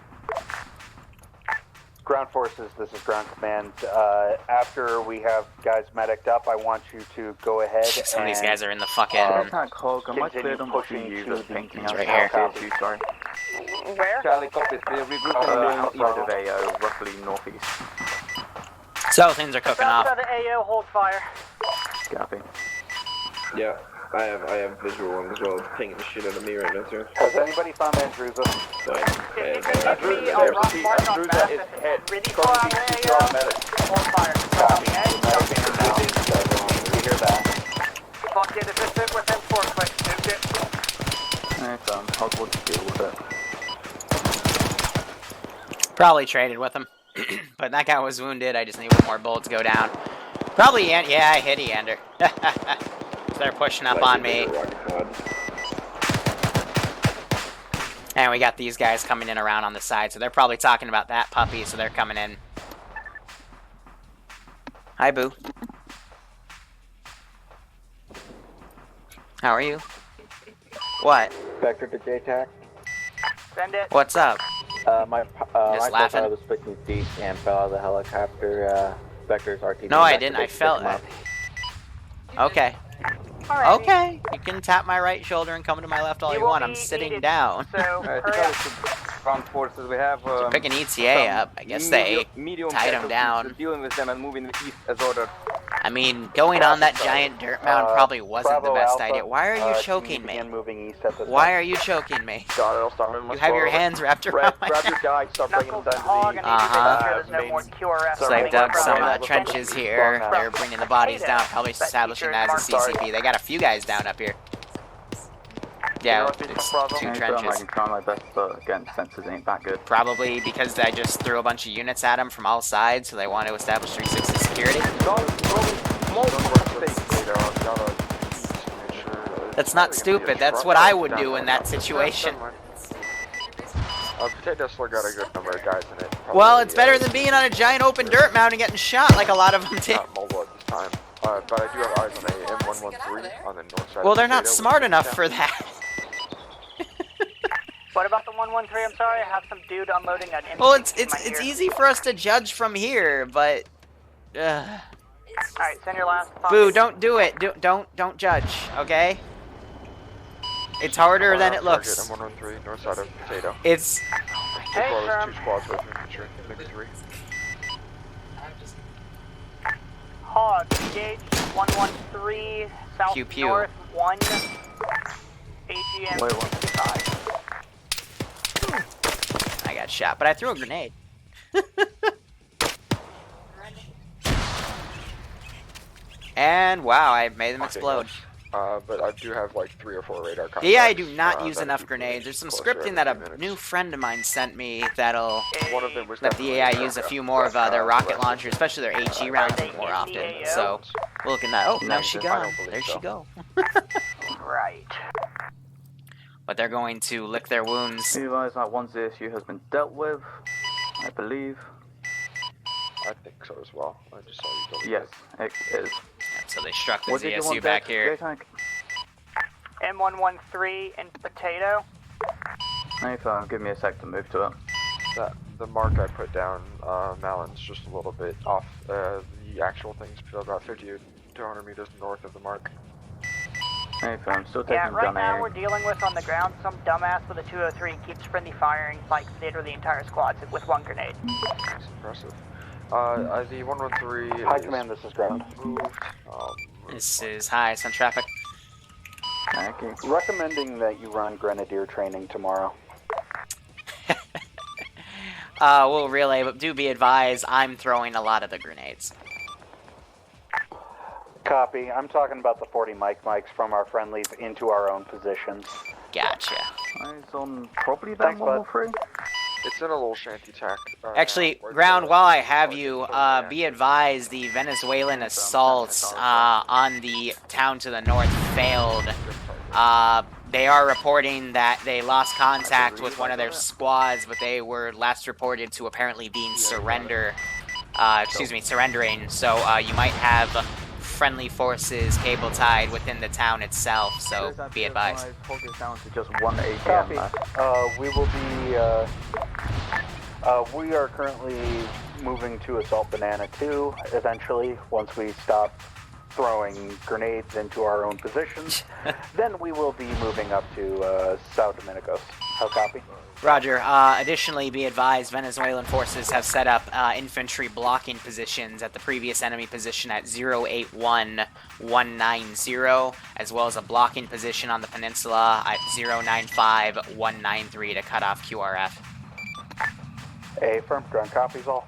Ground forces, this is ground command. After we have guys medic'd up, I want you to go ahead Some of these guys are in the fucking... continue pushing to the paintings right here. Sorry. Where? Charlie copies, regrouping outside of AO, roughly northeast. So things are cooking off. South side of AO, hold fire. Copy. Yeah, I have visual one as well, pinging the shit out of me right now, sir. Has anybody found Andrewsa? Andrewsa is hit. Ready for AO. Hold fire. We hear that. Fuck it, if it's hit within 4 clicks, nuke it. Alright, Hogwarts to deal with it. Probably traded with him. But that guy was wounded. I just need one more bullet to go down. Probably, yeah, I hit Eander. So they're pushing up on me. And we got these guys coming in around on the side, so they're probably talking about that puppy, so they're coming in. Hi, Boo. How are you? What? Vector to JTAC. Send it. What's up? My laughing. I was picking seat and fell out of the helicopter. Vector's RTB. No, I didn't. I felt it. Okay. Alrighty. Okay. You can tap my right shoulder and come to my left all you want. I'm sitting down. So, hurry up. Ground forces, we have... Pick an ETA up. I guess they tied him down. Dealing with them and moving east as ordered. I mean, going on that giant dirt mound probably wasn't the best idea. Why are you choking me? Why are you choking me? You have your hands wrapped around my Grab your guy, start bringing them down to the So they've dug some trenches here. They're bringing the bodies down, probably establishing that as a CCP. They got a few guys down up here. Yeah, it's 2 trenches. I can try my best, but again, defenses ain't that good. Probably because I just threw a bunch of units at them from all sides, so they want to establish 360 security. That's not stupid. That's what I would do in that situation. Potato still got a good number of guys in it. Probably, Well, it's better than being on a giant open dirt mound and getting shot like a lot of them did. Not mobile at this time. But I do have eyes on a M113 on the north side. Well, of they're not Potato, smart enough for that. What about the 113? I'm sorry, I have some dude unloading an Well, it's easy for us to judge from here, but. Alright, send your last. Boo, don't do it. Don't judge, okay? It's harder than it looks. M113 north side of Potato. It's. Hey, well, 2 squads with me, maybe 3. Hog, engage 113, south Pew pew. north 1, AGM 55. I got shot, but I threw a grenade. And wow, I made them explode. But I do have like 3 or 4 radar contacts. Yeah, I do not use enough grenades. There's some scripting that a new friend of mine sent me that'll let the AI use a few more of their rocket launchers, especially their HE rounds more often. So we're looking at. Oh, now she gone. There she go. Right. But they're going to lick their wounds. Realize that one issue has been dealt with, I believe. I think so as well. I just saw you. Yes, it is. So they struck the ZSU back here. M113 in Potato. Nathan, give me a sec to move to it. The mark I put down, Malon's just a little bit off. The actual thing's about 50 to 200 meters north of the mark. Nathan, still taking Yeah, right gun now air. we're dealing with on the ground some dumbass with a 203 keeps friendly firing like literally the entire squad with 1 grenade. That's impressive. The 113. High command, this is ground. Moved. This is high, it's on traffic. Okay. Recommending that you run grenadier training tomorrow. We'll relay, but do be advised, I'm throwing a lot of the grenades. Copy. I'm talking about the 40 mics from our friendlies into our own positions. Gotcha. Eyes on property then, Thanks, bud. 103? It's in a little shanty tack. Actually, ground, while I have you, be advised the Venezuelan assaults on the town to the north failed. They are reporting that they lost contact with one of their squads, but they were last reported to apparently being surrendering. So you might have friendly forces cable tied within the town itself. So be advised. Hold this down to just 1 ATM. We will be. We are currently moving to assault Banana 2. Eventually, once we stop throwing grenades into our own positions, then we will be moving up to South Dominicos. How copy? Roger. Additionally, be advised, Venezuelan forces have set up infantry blocking positions at the previous enemy position at 081190, as well as a blocking position on the peninsula at 095193 to cut off QRF. A firm ground copies all.